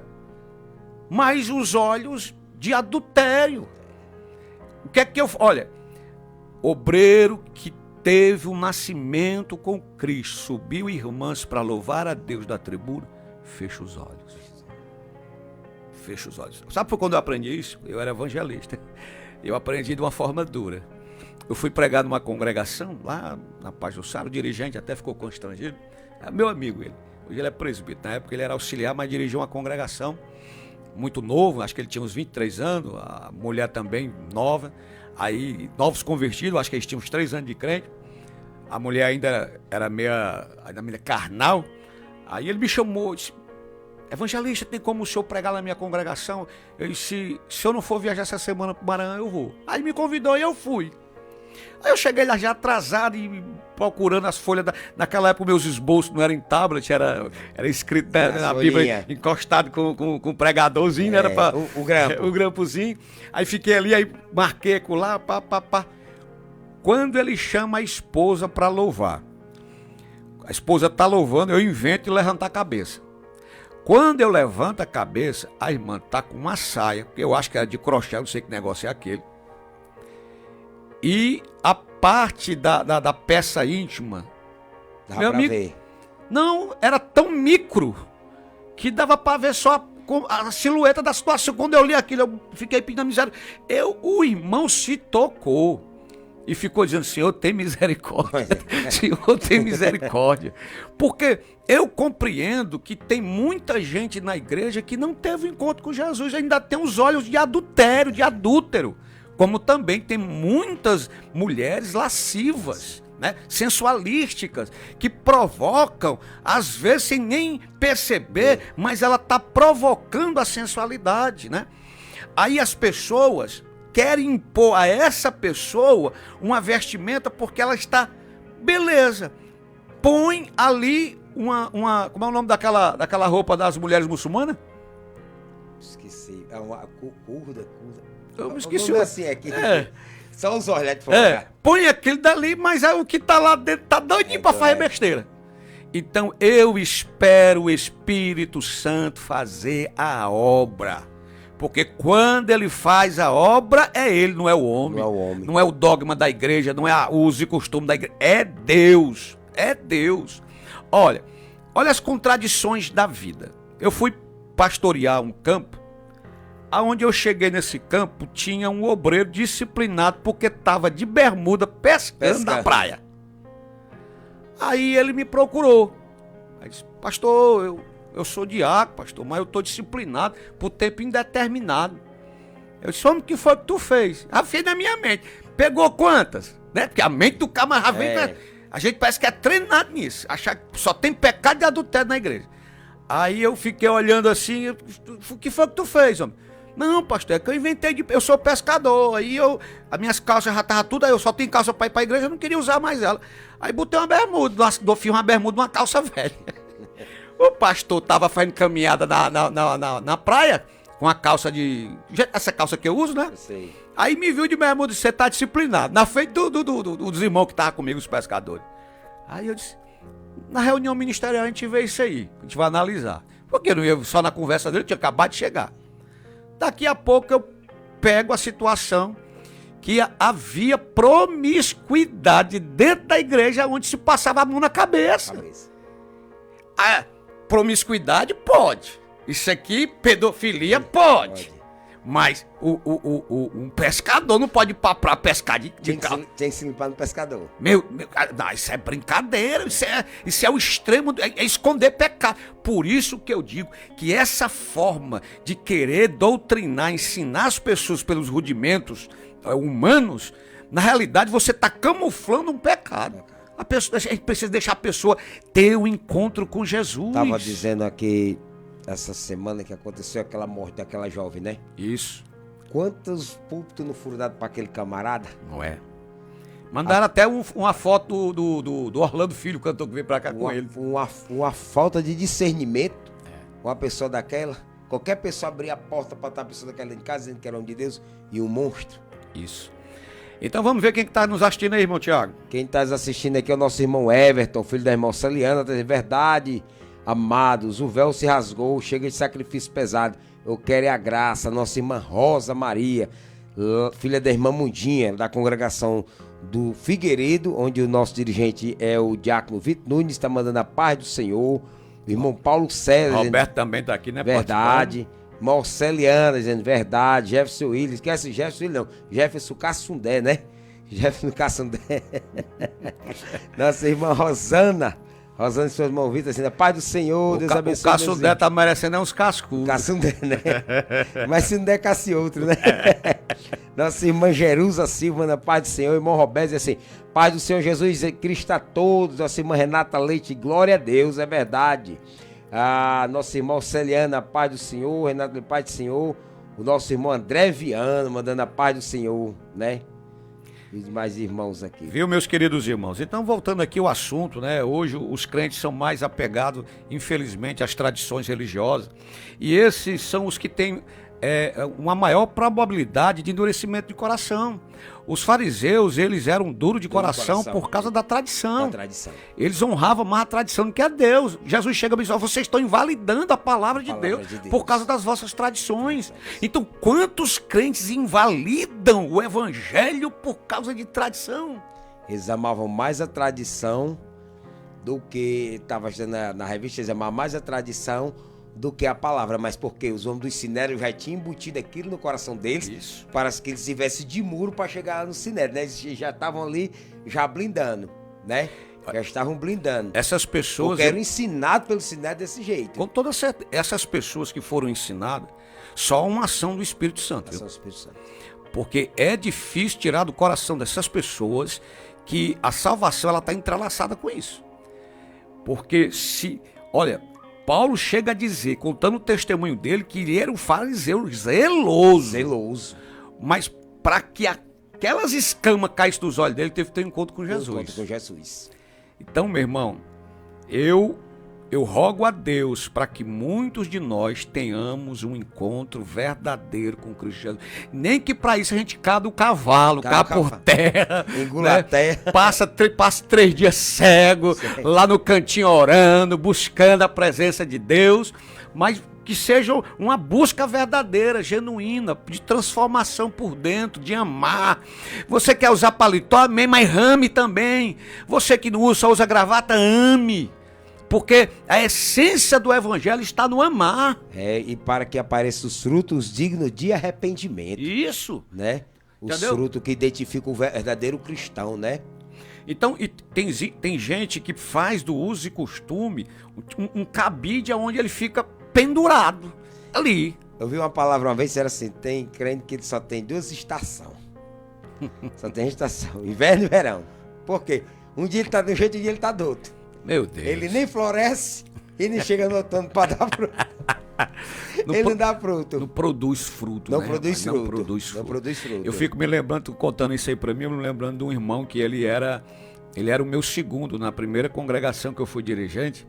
mas os olhos de adultério. O que é que eu... Olha, obreiro que teve um nascimento com Cristo, subiu irmãs para louvar a Deus da tribuna, fecha os olhos. Fecha os olhos. Sabe por quando eu aprendi isso? Eu era evangelista. Eu aprendi de uma forma dura. Eu fui pregar numa congregação lá na Paz do Sara, o dirigente até ficou constrangido. É meu amigo ele. Hoje ele é presbítero. Na época ele era auxiliar, mas dirigiu uma congregação muito novo, acho que ele tinha uns 23 anos, a mulher também nova. Aí, novos convertidos, acho que eles tinham uns 3 anos de crente. A mulher ainda era meio carnal. Aí ele me chamou, disse, evangelista, tem como o senhor pregar na minha congregação? Eu disse, se eu não for viajar essa semana para o Maranhão, eu vou. Aí me convidou e eu fui. Aí eu cheguei lá já atrasado e procurando as folhas. Naquela época meus esboços não eram em tablet, era escrito na Bíblia, encostado com o pregadorzinho, era para o grampozinho. Aí fiquei ali, aí marquei lá, pá. Quando ele chama a esposa para louvar, a esposa está louvando, eu invento de levantar a cabeça. Quando eu levanto a cabeça, a irmã está com uma saia, que eu acho que era de crochê, não sei que negócio é aquele. E a parte da peça íntima,
dá meu amigo, ver.
Não, era tão micro que dava para ver só a silhueta da situação. Quando eu li aquilo, eu fiquei pedindo miséria. O irmão se tocou e ficou dizendo, Senhor, tem misericórdia. Senhor, tem misericórdia. Porque eu compreendo que tem muita gente na igreja que não teve encontro com Jesus, ainda tem os olhos de adultério, de adúltero. Como também tem muitas mulheres lascivas, né, sensualísticas, que provocam, às vezes sem nem perceber, mas ela está provocando a sensualidade, né? Aí as pessoas querem impor a essa pessoa uma vestimenta porque ela está, beleza, põe ali uma como é o nome daquela roupa das mulheres muçulmanas?
Esqueci, é uma curda.
Eu me esqueci.
Assim, aqui. Só os olhos de fora.
Põe aquele dali, mas aí o que tá lá dentro tá doidinho pra fazer besteira. Então eu espero o Espírito Santo fazer a obra. Porque quando ele faz a obra, é ele, não é o homem. Não é o homem. Não é o dogma da igreja, não é o uso e costume da igreja. É Deus. É Deus. Olha as contradições da vida. Eu fui pastorear um campo. Aonde eu cheguei nesse campo, tinha um obreiro disciplinado porque estava de bermuda pescando na praia. Aí ele me procurou. Aí disse, pastor, eu sou diácono, pastor, mas eu estou disciplinado por tempo indeterminado. Eu disse, o que foi que tu fez? Ah, fez na minha mente. Pegou quantas? Né? Porque a mente do camarada vem, né? A gente parece que é treinado nisso. Achar que só tem pecado de adultério na igreja. Aí eu fiquei olhando assim, o que foi que tu fez, homem? Não, pastor, é que eu inventei eu sou pescador, aí as minhas calças já estavam tudo, aí eu só tenho calça para ir para a igreja, eu não queria usar mais ela. Aí botei uma bermuda, fiz uma bermuda, uma calça velha. O pastor tava fazendo caminhada na praia, com a calça essa calça que eu uso, né?
Eu sei.
Aí me viu de bermuda e disse, você tá disciplinado. Na frente dos irmãos que estavam comigo, os pescadores. Aí eu disse, na reunião ministerial a gente vê isso aí, a gente vai analisar. Porque eu não ia só na conversa dele, eu tinha acabado de chegar. Daqui a pouco eu pego a situação que havia promiscuidade dentro da igreja onde se passava a mão na cabeça. A promiscuidade pode. Isso aqui, pedofilia, pode. Mas um pescador não pode ir pra pescar de carro.
Tem que se limpar no pescador.
Não, isso é brincadeira, isso é o extremo, é esconder pecado. Por isso que eu digo que essa forma de querer doutrinar, ensinar as pessoas pelos rudimentos humanos, na realidade você está camuflando um pecado. A gente precisa deixar a pessoa ter um encontro com Jesus.
Estava dizendo aqui, essa semana que aconteceu aquela morte daquela jovem, né?
Isso.
Quantos púlpitos não foram dados para aquele camarada?
Não é? Mandaram até uma foto do Orlando Filho, cantor que veio pra cá com ele.
Uma falta de discernimento. Uma pessoa daquela. Qualquer pessoa abrir a porta para estar a pessoa daquela em casa, dizendo que era homem de Deus, e um monstro.
Isso. Então vamos ver quem que tá nos assistindo aí, irmão Tiago.
Quem está assistindo aqui é o nosso irmão Everton, filho da irmã Celiana. Verdade, amados, o véu se rasgou, chega de sacrifício pesado. Eu quero é a graça. Nossa irmã Rosa Maria, filha da irmã Mundinha, da congregação do Figueiredo, onde o nosso dirigente é o diácono Vitor Nunes, está mandando a paz do Senhor. O irmão Paulo César.
Roberto também está aqui, né?
Verdade. Marceliana dizendo verdade. Jefferson Willis. Esquece Jefferson Willis, não. Jefferson Cassundé, né? Jefferson Cassundé. Nossa irmã Rosana e seu irmão Vitor, assim, a paz do Senhor, Deus abençoe.
O Cassundé tá merecendo uns cascudos.
Cassundé, né? Mas se não der, casse outro, né? Nossa irmã Jerusa Silva, na paz do Senhor. Irmão Roberto, diz assim, paz do Senhor Jesus Cristo a todos. Nossa irmã Renata Leite, glória a Deus, é verdade. Nossa irmã Celiana, paz do Senhor. Renata, paz do Senhor. O nosso irmão André Viana, mandando a paz do Senhor, né? E mais irmãos aqui.
Viu, meus queridos irmãos? Então, voltando aqui ao assunto, né? Hoje os crentes são mais apegados, infelizmente, às tradições religiosas. E esses são os que têm uma maior probabilidade de endurecimento de coração. Os fariseus, eles eram duros de coração por causa da tradição. Eles honravam mais a tradição do que a Deus. Jesus chega e diz, vocês estão invalidando a palavra de Deus por causa das vossas tradições. Então, quantos crentes invalidam o evangelho por causa de tradição?
Eles amavam mais a tradição do que, estava na revista, eles amavam mais a tradição do que a palavra, mas porque os homens do Sinédrio já tinham embutido aquilo no coração deles. Isso. Para que eles tivessem de muro para chegar lá no Sinédrio, né? Eles já estavam ali, já blindando, né? Já estavam blindando.
Essas pessoas...
Porque eram ensinados pelo Sinédrio desse jeito.
Com toda certeza, essas pessoas que foram ensinadas, só uma ação do Espírito Santo.
Ação do Espírito Santo.
Porque é difícil tirar do coração dessas pessoas que a salvação ela está entrelaçada com isso. Porque olha... Paulo chega a dizer, contando o testemunho dele, que ele era um fariseu zeloso. Mas para que aquelas escamas caíssem dos olhos dele, teve que ter um encontro com Jesus. Então, meu irmão, eu rogo a Deus para que muitos de nós tenhamos um encontro verdadeiro com Cristo Jesus. Nem que para isso a gente caia do cavalo, caia por terra,
engula a terra.
Passa 3 dias cego, lá no cantinho orando, buscando a presença de Deus, mas que seja uma busca verdadeira, genuína, de transformação por dentro, de amar. Você quer usar paletó? Amém, mas ame também. Você que não usa, só usa gravata, ame. Porque a essência do evangelho está no amar.
E para que apareçam os frutos dignos de arrependimento.
Isso.
Né? Os frutos que identificam o verdadeiro cristão, né?
Então, tem gente que faz do uso e costume um cabide onde ele fica pendurado ali.
Eu vi uma palavra uma vez, era assim, tem crente que só tem 2 estações. Só tem estação, inverno e verão. Por quê? Um dia ele tá de um jeito e um dia ele tá do outro.
Meu Deus.
Ele nem floresce e nem chega no outono para dar fruto. Não dá fruto.
Não produz fruto.
Não
né?
produz fruto.
Não produz fruto.
Não produz fruto.
Eu fico me lembrando, contando isso aí para mim, eu me lembrando de um irmão que ele era o meu segundo na primeira congregação que eu fui dirigente.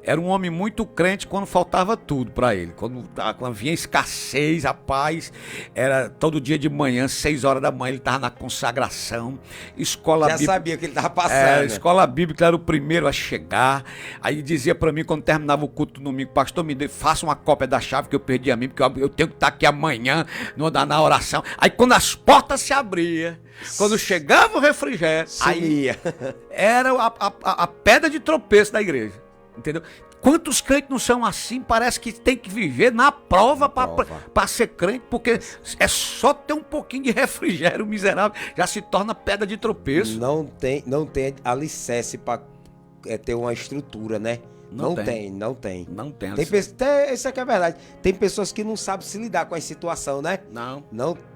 era um homem muito crente quando faltava tudo para ele. Quando vinha escassez, rapaz, era todo dia de manhã, 6 horas da manhã, ele estava na consagração. Escola
Já
bíblica,
sabia o que ele estava passando.
escola bíblica era o primeiro a chegar. Aí dizia para mim, quando terminava o culto no domingo, pastor, faça uma cópia da chave que eu perdi a mim, porque eu tenho que estar aqui amanhã na oração. Aí quando as portas se abriam, quando chegava o refrigério, aí era a pedra de tropeço da igreja. Entendeu? Quantos crentes não são assim? Parece que tem que viver na prova para ser crente, porque é só ter um pouquinho de refrigério miserável, já se torna pedra de tropeço.
Não tem alicerce para ter uma estrutura, né? Não tem. Isso aqui é verdade. Tem pessoas que não sabem se lidar com a situação, né?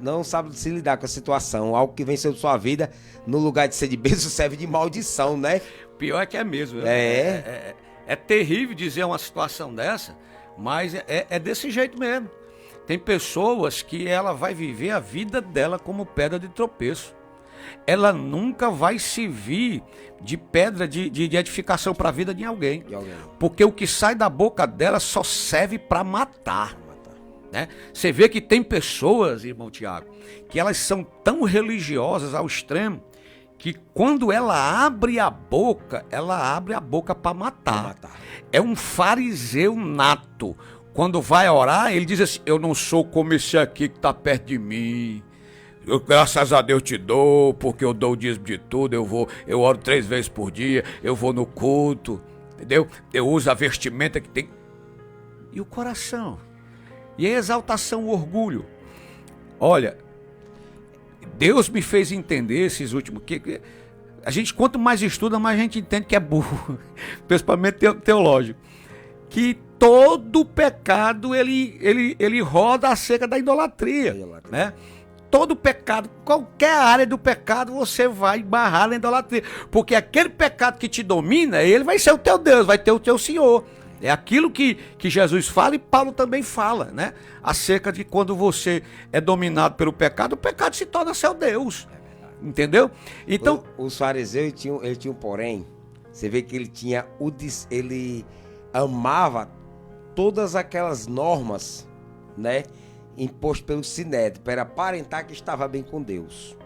Não sabem se lidar com a situação. Algo que vem sobre sua vida, no lugar de ser de bênção, serve de maldição, né?
Pior é que é mesmo. É terrível dizer uma situação dessa, mas é desse jeito mesmo. Tem pessoas que ela vai viver a vida dela como pedra de tropeço. Ela nunca vai servir de pedra de edificação para a vida de alguém. Porque o que sai da boca dela só serve para matar. Né? Você vê que tem pessoas, irmão Tiago, que elas são tão religiosas ao extremo, que quando ela abre a boca para matar. É um fariseu nato. Quando vai orar, ele diz assim, eu não sou como esse aqui que está perto de mim. Eu, graças a Deus te dou, porque eu dou o dízimo de tudo, eu oro 3 vezes por dia, eu vou no culto, entendeu? Eu uso a vestimenta que tem. E o coração? E a exaltação, o orgulho? Olha, Deus me fez entender esses últimos... que a gente, quanto mais estuda, mais a gente entende que é burro, principalmente teológico. Que todo pecado, ele roda acerca da idolatria, né? Todo pecado, qualquer área do pecado, você vai barrar na idolatria. Porque aquele pecado que te domina, ele vai ser o teu Deus, vai ter o teu Senhor. É aquilo que Jesus fala e Paulo também fala, né? Acerca de quando você é dominado pelo pecado, o pecado se torna seu Deus. Entendeu? Então,
os fariseus, ele tinha um porém. Você vê que ele amava todas aquelas normas, né? Imposto pelo Sinédrio, para aparentar que estava bem com Deus.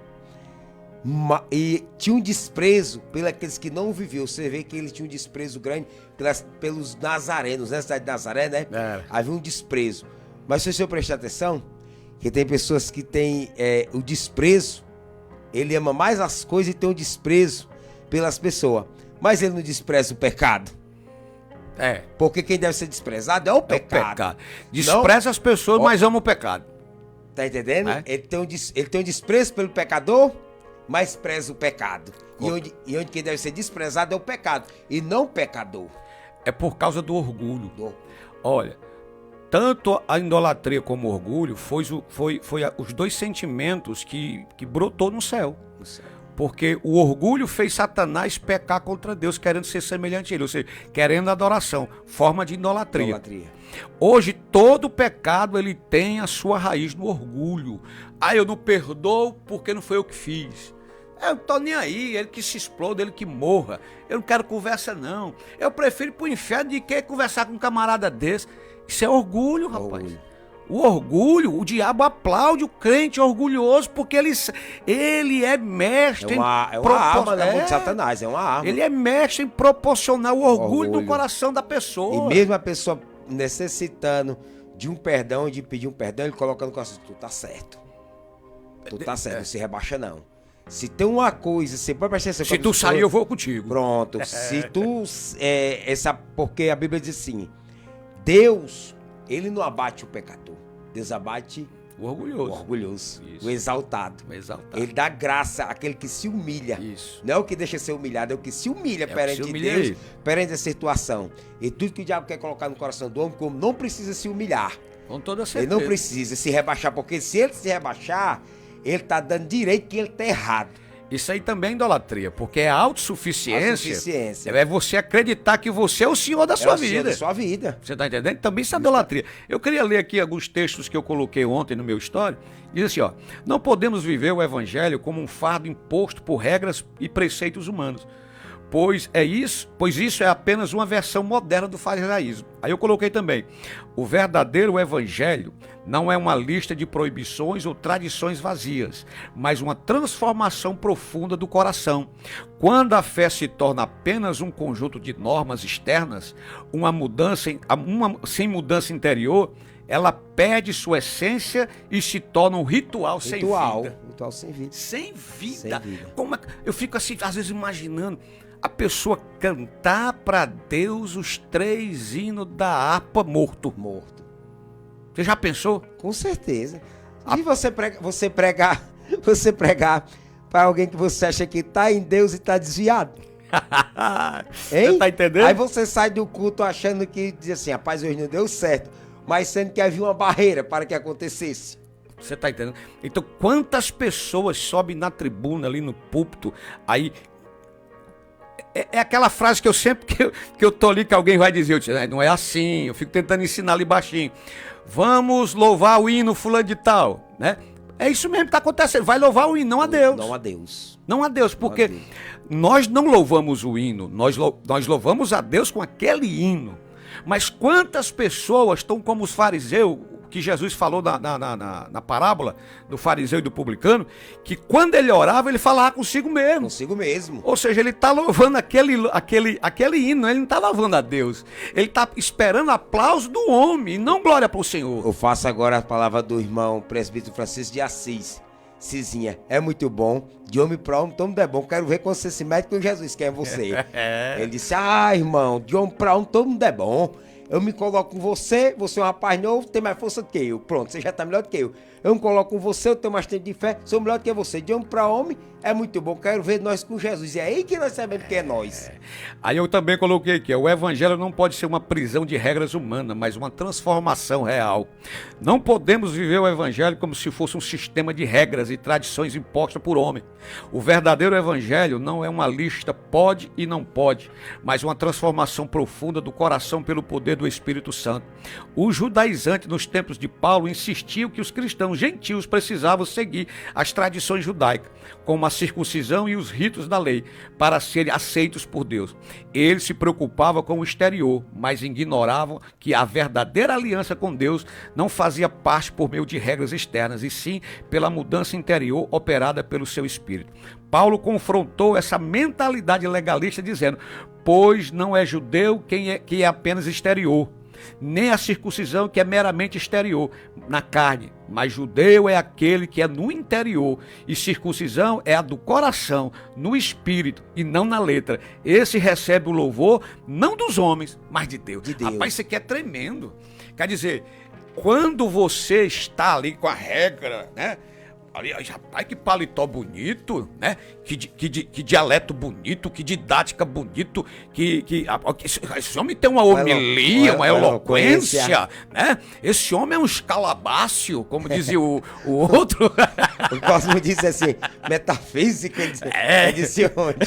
E tinha um desprezo pelos aqueles que não viviam. Você vê que ele tinha um desprezo grande pelos nazarenos, né? Cidade de Nazaré, né? Havia um desprezo. Mas se o senhor prestar atenção, que tem pessoas que têm o desprezo, ele ama mais as coisas e tem um desprezo pelas pessoas. Mas ele não despreza o pecado. Porque quem deve ser desprezado é o pecado.
Despreza as pessoas, mas ama o pecado.
Tá entendendo? Ele tem um desprezo pelo pecador, mas preza o pecado. E onde quem deve ser desprezado é o pecado, e não o pecador.
É por causa do orgulho. Olha, tanto a idolatria como o orgulho foi os dois sentimentos que brotou no céu. Porque o orgulho fez Satanás pecar contra Deus, querendo ser semelhante a ele, ou seja, querendo adoração, forma de idolatria. Hoje, todo pecado ele tem a sua raiz no orgulho. Eu não perdoo porque não foi eu que fiz. Eu não tô nem aí, ele que se exploda, ele que morra. Eu não quero conversa não. Eu prefiro ir pro inferno de que conversar com um camarada desse. Isso é orgulho, rapaz. O orgulho, o diabo aplaude o crente orgulhoso porque ele é mestre
é uma arma na mão de Satanás, é uma arma.
Ele é mestre em proporcionar o orgulho no coração da pessoa.
E mesmo a pessoa necessitando de um perdão, de pedir um perdão, ele coloca no coração, tu tá certo. Tu tá certo, não se rebaixa não. Se tem uma coisa, você pode prestar atenção.
Se tu sair, eu vou contigo.
Pronto. Se tu... porque a Bíblia diz assim, Deus, ele não abate o pecador. Deus abate
o orgulhoso.
O exaltado. Ele dá graça àquele que se humilha.
Isso.
Não é o que deixa ser humilhado, é o que se humilha perante Deus, perante a situação. E tudo que o diabo quer colocar no coração do homem, como não precisa se humilhar.
Com toda certeza.
Ele não precisa se rebaixar, porque se ele se rebaixar, ele está dando direito que ele está errado.
Isso aí também é idolatria, porque é autossuficiência. É você acreditar que você é o senhor da sua vida.
Senhor da sua vida.
Você está entendendo? Também isso é idolatria. Eu queria ler aqui alguns textos que eu coloquei ontem no meu story. Diz assim, ó: não podemos viver o evangelho como um fardo imposto por regras e preceitos humanos, pois isso é apenas uma versão moderna do farisaísmo. Aí eu coloquei também, o verdadeiro evangelho não é uma lista de proibições ou tradições vazias, mas uma transformação profunda do coração. Quando a fé se torna apenas um conjunto de normas externas, sem mudança interior, ela perde sua essência e se torna um ritual sem vida.
Ritual sem vida.
Sem vida.
Sem vida.
Eu fico assim, às vezes, imaginando a pessoa cantar para Deus os 3 hinos da harpa morto. Você já pensou?
Com certeza. E você pregar para alguém que você acha que está em Deus e está desviado?
Hein? Você tá entendendo?
Aí você sai do culto achando que diz assim, rapaz, hoje não deu certo, mas sendo que havia uma barreira para que acontecesse.
Você tá entendendo? Então, quantas pessoas sobem na tribuna ali no púlpito, aí é aquela frase que eu sempre que eu tô ali, que alguém vai dizer, eu digo, não é assim, eu fico tentando ensinar ali baixinho. Vamos louvar o hino fulano de tal, né? É isso mesmo que está acontecendo, vai louvar o hino, não a Deus.
Não a Deus.
Não a Deus, porque nós não louvamos o hino, nós louvamos a Deus com aquele hino. Mas quantas pessoas estão como os fariseus, que Jesus falou na parábola do fariseu e do publicano, que quando ele orava, ele falava consigo mesmo.
Consigo mesmo.
Ou seja, ele está louvando aquele hino, ele não está louvando a Deus. Ele está esperando aplauso do homem, e não glória para o Senhor.
Eu faço agora a palavra do irmão presbítero Francisco de Assis. Cizinha, é muito bom, de homem para homem, todo mundo é bom, quero ver quando você se mete com Jesus, quem é você? Ele disse, irmão, de homem para homem, todo mundo é bom. Eu me coloco com você, você é um rapaz novo, tem mais força do que eu. Pronto, você já está melhor do que eu. Eu me coloco com você, eu tenho mais tempo de fé, sou melhor do que você. De homem para homem é muito bom, quero ver nós com Jesus. E é aí que nós sabemos que é nós.
Aí eu também coloquei aqui, o evangelho não pode ser uma prisão de regras humanas, mas uma transformação real. Não podemos viver o evangelho como se fosse um sistema de regras e tradições impostas por homem. O verdadeiro evangelho não é uma lista pode e não pode, mas uma transformação profunda do coração pelo poder do Espírito Santo. Os judaizantes nos tempos de Paulo insistiam que os cristãos gentios precisavam seguir as tradições judaicas, como a circuncisão e os ritos da lei, para serem aceitos por Deus. Eles se preocupavam com o exterior, mas ignoravam que a verdadeira aliança com Deus não fazia parte por meio de regras externas, e sim pela mudança interior operada pelo seu Espírito. Paulo confrontou essa mentalidade legalista dizendo, pois não é judeu que é apenas exterior, nem a circuncisão que é meramente exterior, na carne, mas judeu é aquele que é no interior, e circuncisão é a do coração, no espírito e não na letra. Esse recebe o louvor não dos homens, mas de Deus. Rapaz, isso aqui é tremendo. Quer dizer, quando você está ali com a regra, né? Rapaz, que paletó bonito, né? Que dialeto bonito, que didática bonito, esse homem tem uma homilia, uma eloquência, né? Esse homem é um escalabácio, como dizia o outro.
O Cosmo disse assim, metafísica, ele disse ontem.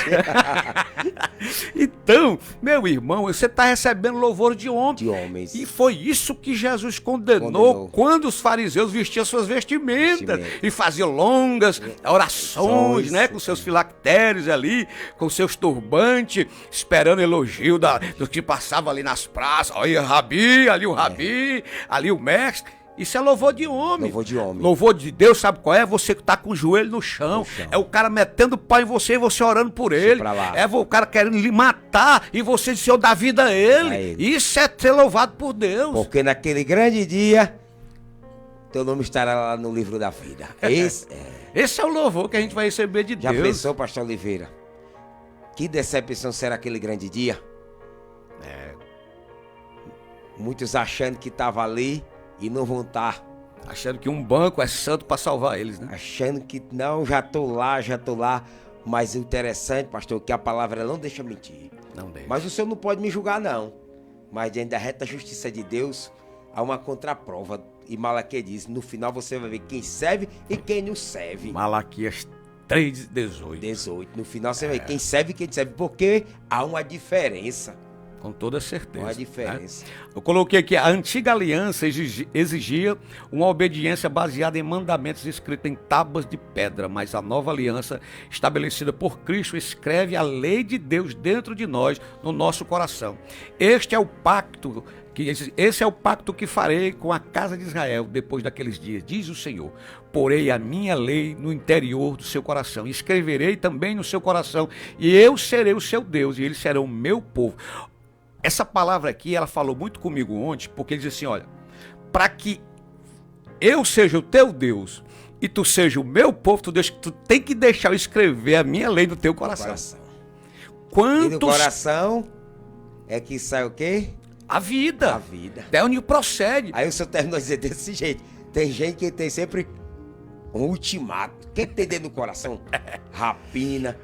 Então, meu irmão, você está recebendo louvor de homens. E foi isso que Jesus condenou quando os fariseus vestiam suas vestimentas e faziam longas orações, né, com seus filactérios ali, com seus turbantes, esperando elogio do que passava ali nas praças. Olha, Rabi, ali o Rabi, ali o mestre. Isso é louvor de homem.
Louvor de homem.
Louvor de Deus, sabe qual é? Você que tá com o joelho no chão. É o cara metendo o pau em você e você orando por ele. É o cara querendo lhe matar e você disse, eu dá vida a ele. Isso é ser louvado por Deus.
Porque naquele grande dia, teu nome estará lá no livro da vida.
Esse é o louvor que a gente vai receber de Deus.
Já pensou, pastor Oliveira? Que decepção será aquele grande dia? Muitos achando que estava ali e não vão estar.
Achando que um banco é santo para salvar eles, né?
Achando que não, já tô lá. Mas o interessante, pastor, que a palavra não deixa mentir.
Não deixa.
Mas o senhor não pode me julgar, não. Mas diante da reta justiça de Deus, há uma contraprova. E Malaquias diz, no final você vai ver quem serve e quem não serve.
Malaquias 3:18.
18. No final você vai ver quem serve e quem não serve. Porque há uma diferença.
Com toda certeza.
Qual a diferença?
Né? Eu coloquei aqui, a antiga aliança exigia uma obediência baseada em mandamentos escritos em tábuas de pedra, mas a nova aliança, estabelecida por Cristo, escreve a lei de Deus dentro de nós, no nosso coração. Esse é o pacto que farei com a casa de Israel depois daqueles dias, diz o Senhor. Porei a minha lei no interior do seu coração, escreverei também no seu coração, e eu serei o seu Deus, e eles serão o meu povo. Essa palavra aqui, ela falou muito comigo ontem, porque ele diz assim, olha, para que eu seja o teu Deus e tu seja o meu povo, tu tem que deixar eu escrever a minha lei no teu coração.
E do coração é que sai o quê?
A vida.
A vida.
É onde procede.
Aí o senhor terminou de dizer desse jeito. Tem gente que tem sempre um ultimato. O que tem dentro do coração? Rapina,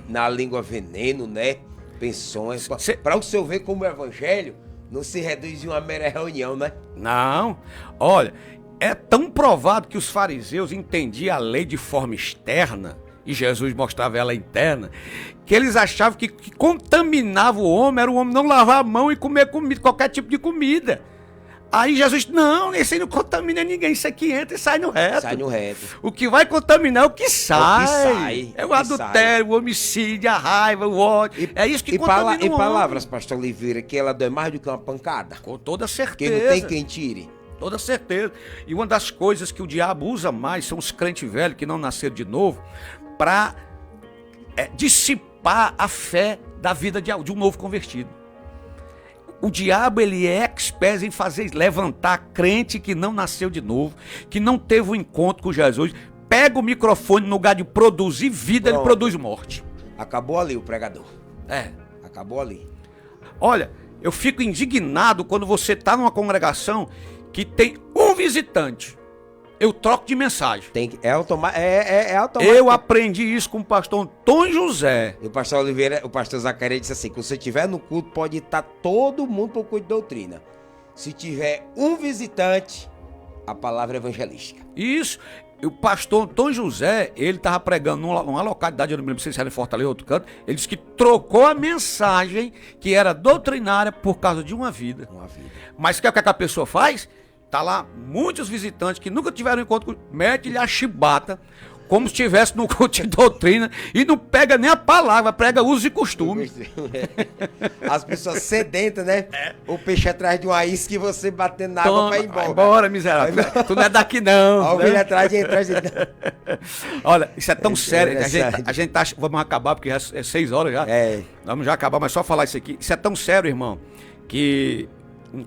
na língua veneno, né? Pensões. Para o senhor ver como o evangelho não se reduz em uma mera reunião, né?
Não. Olha, é tão provado que os fariseus entendiam a lei de forma externa, e Jesus mostrava ela interna, que eles achavam que contaminava o homem era o homem não lavar a mão e comer comida, qualquer tipo de comida. Aí Jesus, não, esse aí não contamina ninguém, isso aqui entra e sai no reto.
Sai no reto.
O que vai contaminar é o que sai.
É o que sai.
É o adultério, o homicídio, a raiva, o ódio. É isso que contamina o homem.
E palavras, pastor Oliveira, que ela dói mais do que uma pancada.
Com toda certeza.
Que não tem quem tire.
Toda certeza. E uma das coisas que o diabo usa mais são os crentes velhos que não nasceram de novo para dissipar a fé da vida de um novo convertido. O diabo, ele é expert em levantar crente que não nasceu de novo, que não teve um encontro com Jesus, pega o microfone no lugar de produzir vida, Pronto. Ele produz morte.
Acabou ali o pregador.
É.
Acabou ali.
Olha, eu fico indignado quando você está numa congregação que tem um visitante. Eu troco de mensagem.
É automático.
Eu aprendi isso com o pastor Antônio José.
E o pastor Oliveira, o pastor Zacarias disse assim, que se você estiver no culto, pode estar todo mundo para o culto de doutrina. Se tiver um visitante, a palavra é evangelística.
Isso. O pastor Antônio José, ele estava pregando numa localidade, eu não me lembro se era em Fortaleza ou outro canto, ele disse que trocou a mensagem que era doutrinária por causa de uma vida. Mas o que a pessoa faz? Tá lá muitos visitantes que nunca tiveram encontro com... Mete-lhe a chibata, como se estivesse no culto de doutrina, e não pega nem a palavra, prega uso e costume.
As pessoas sedentas, né? O peixe atrás de uma isca e você batendo na água pra ir embora.
Vai embora, miserável. Tu não é daqui não.
A ovelha atrás de entrar.
Olha, isso é tão sério. A gente tá... Vamos acabar, porque é 6 horas já. Vamos já acabar, mas só falar isso aqui. Isso é tão sério, irmão, que...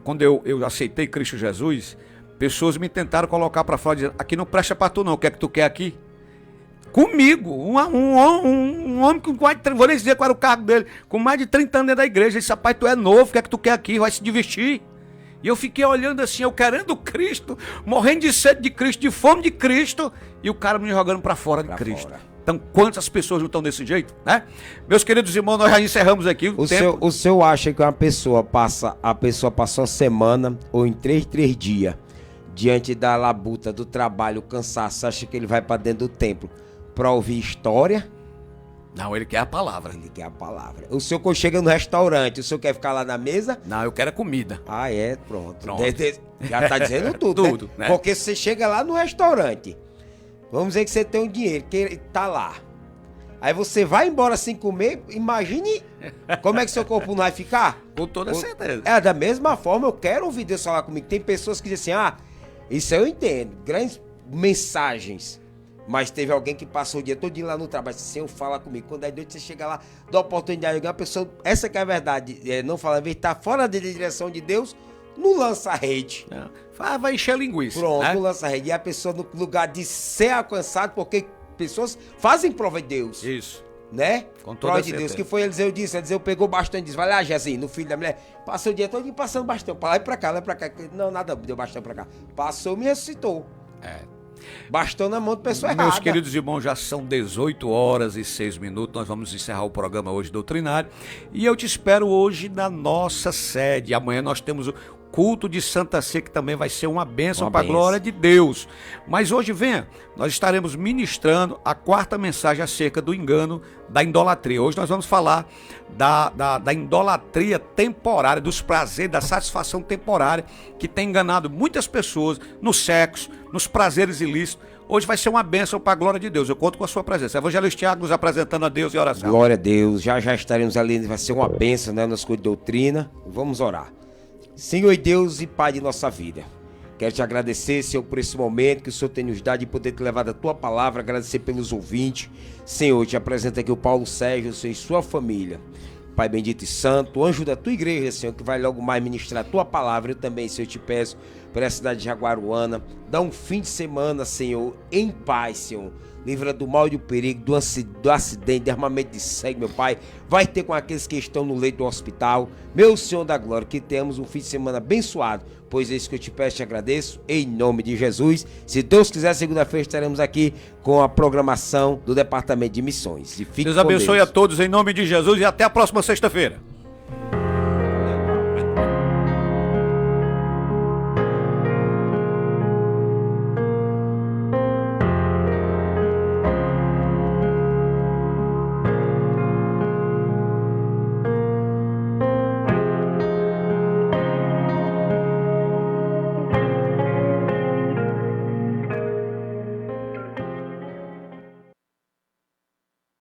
Quando eu aceitei Cristo Jesus, pessoas me tentaram colocar para fora, dizendo, aqui não presta para tu não, o que é que tu quer aqui? Comigo, um homem com mais de, vou nem dizer qual era o cargo dele, com mais de 30 anos dentro da igreja, ele disse, rapaz, tu é novo, o que é que tu quer aqui? Vai se divertir. E eu fiquei olhando assim, eu querendo Cristo, morrendo de sede de Cristo, de fome de Cristo, e o cara me jogando para fora de Cristo. Fora. Então, quantas pessoas não estão desse jeito, né? Meus queridos irmãos, nós já encerramos aqui o tempo.
O senhor acha que a pessoa passa uma semana ou em 3 dias diante da labuta, do trabalho, cansaço, acha que ele vai para dentro do templo para ouvir história?
Não, ele quer a palavra.
Ele quer a palavra. O senhor quando chega no restaurante, o senhor quer ficar lá na mesa?
Não, eu quero a comida.
Ah, pronto. Já tá dizendo tudo,
tudo,
né? Porque você chega lá no restaurante, vamos dizer que você tem um dinheiro, que ele tá lá. Aí você vai embora sem comer, imagine como é que seu corpo não vai ficar.
Com toda certeza.
Da mesma forma, eu quero ouvir Deus falar comigo. Tem pessoas que dizem assim, isso eu entendo, grandes mensagens. Mas teve alguém que passou o dia todo dia lá no trabalho, disse, Senhor, fala comigo. Quando é noite você chega lá, dá oportunidade de alguém, a pessoa, essa que é a verdade, não fala, em vez de estar fora da direção de Deus, não lança a rede.
Vai encher linguiça.
Pronto, não lança a rede. E a pessoa no lugar de ser alcançado, porque pessoas fazem prova de Deus.
Isso.
Né?
Com toda
prova de Deus. Que foi Eliseu disse. Eliseu pegou bastão e disse, vai lá, Gezinho, no filho da mulher. Passou o dia todo passando bastão. Pra lá e pra cá, lá e pra cá. Não, nada, deu bastão pra cá. Passou, me ressuscitou. Bastão na mão de pessoa errada.
Meus queridos irmãos, já são 18 horas e 6 minutos. Nós vamos encerrar o programa hoje doutrinário. E eu te espero hoje na nossa sede. Amanhã nós temos culto de Santa Ceia, que também vai ser uma bênção para a
bênção.
glória de Deus. Mas hoje, venha, nós estaremos ministrando a quarta mensagem acerca do engano da idolatria. Hoje nós vamos falar da idolatria temporária, dos prazeres, da satisfação temporária que tem enganado muitas pessoas no sexo, nos prazeres ilícitos. Hoje vai ser uma bênção para a glória de Deus. Eu conto com a sua presença. Evangelista Tiago nos apresentando a Deus em oração.
Glória a Deus. Já estaremos ali. Vai ser uma bênção, né? Nas coisas de doutrina. Vamos orar. Senhor Deus e Pai de nossa vida. Quero te agradecer, Senhor, por esse momento que o Senhor tem nos dado de poder te levar a tua palavra. Agradecer pelos ouvintes. Senhor, te apresento aqui o Paulo Sérgio, Senhor, e sua família. Pai bendito e santo, anjo da tua igreja, Senhor, que vai logo mais ministrar a tua palavra. Eu também, Senhor, te peço para a cidade de Jaguaruana, dá um fim de semana, Senhor, em paz, Senhor. Livra do mal e do perigo, do acidente, de armamento de sangue, meu Pai. Vai ter com aqueles que estão no leito do hospital. Meu Senhor da glória, que tenhamos um fim de semana abençoado. Pois é isso que eu te peço e te agradeço, em nome de Jesus. Se Deus quiser, segunda-feira estaremos aqui com a programação do Departamento de Missões. E fique
Deus abençoe a todos em nome de Jesus e até a próxima sexta-feira.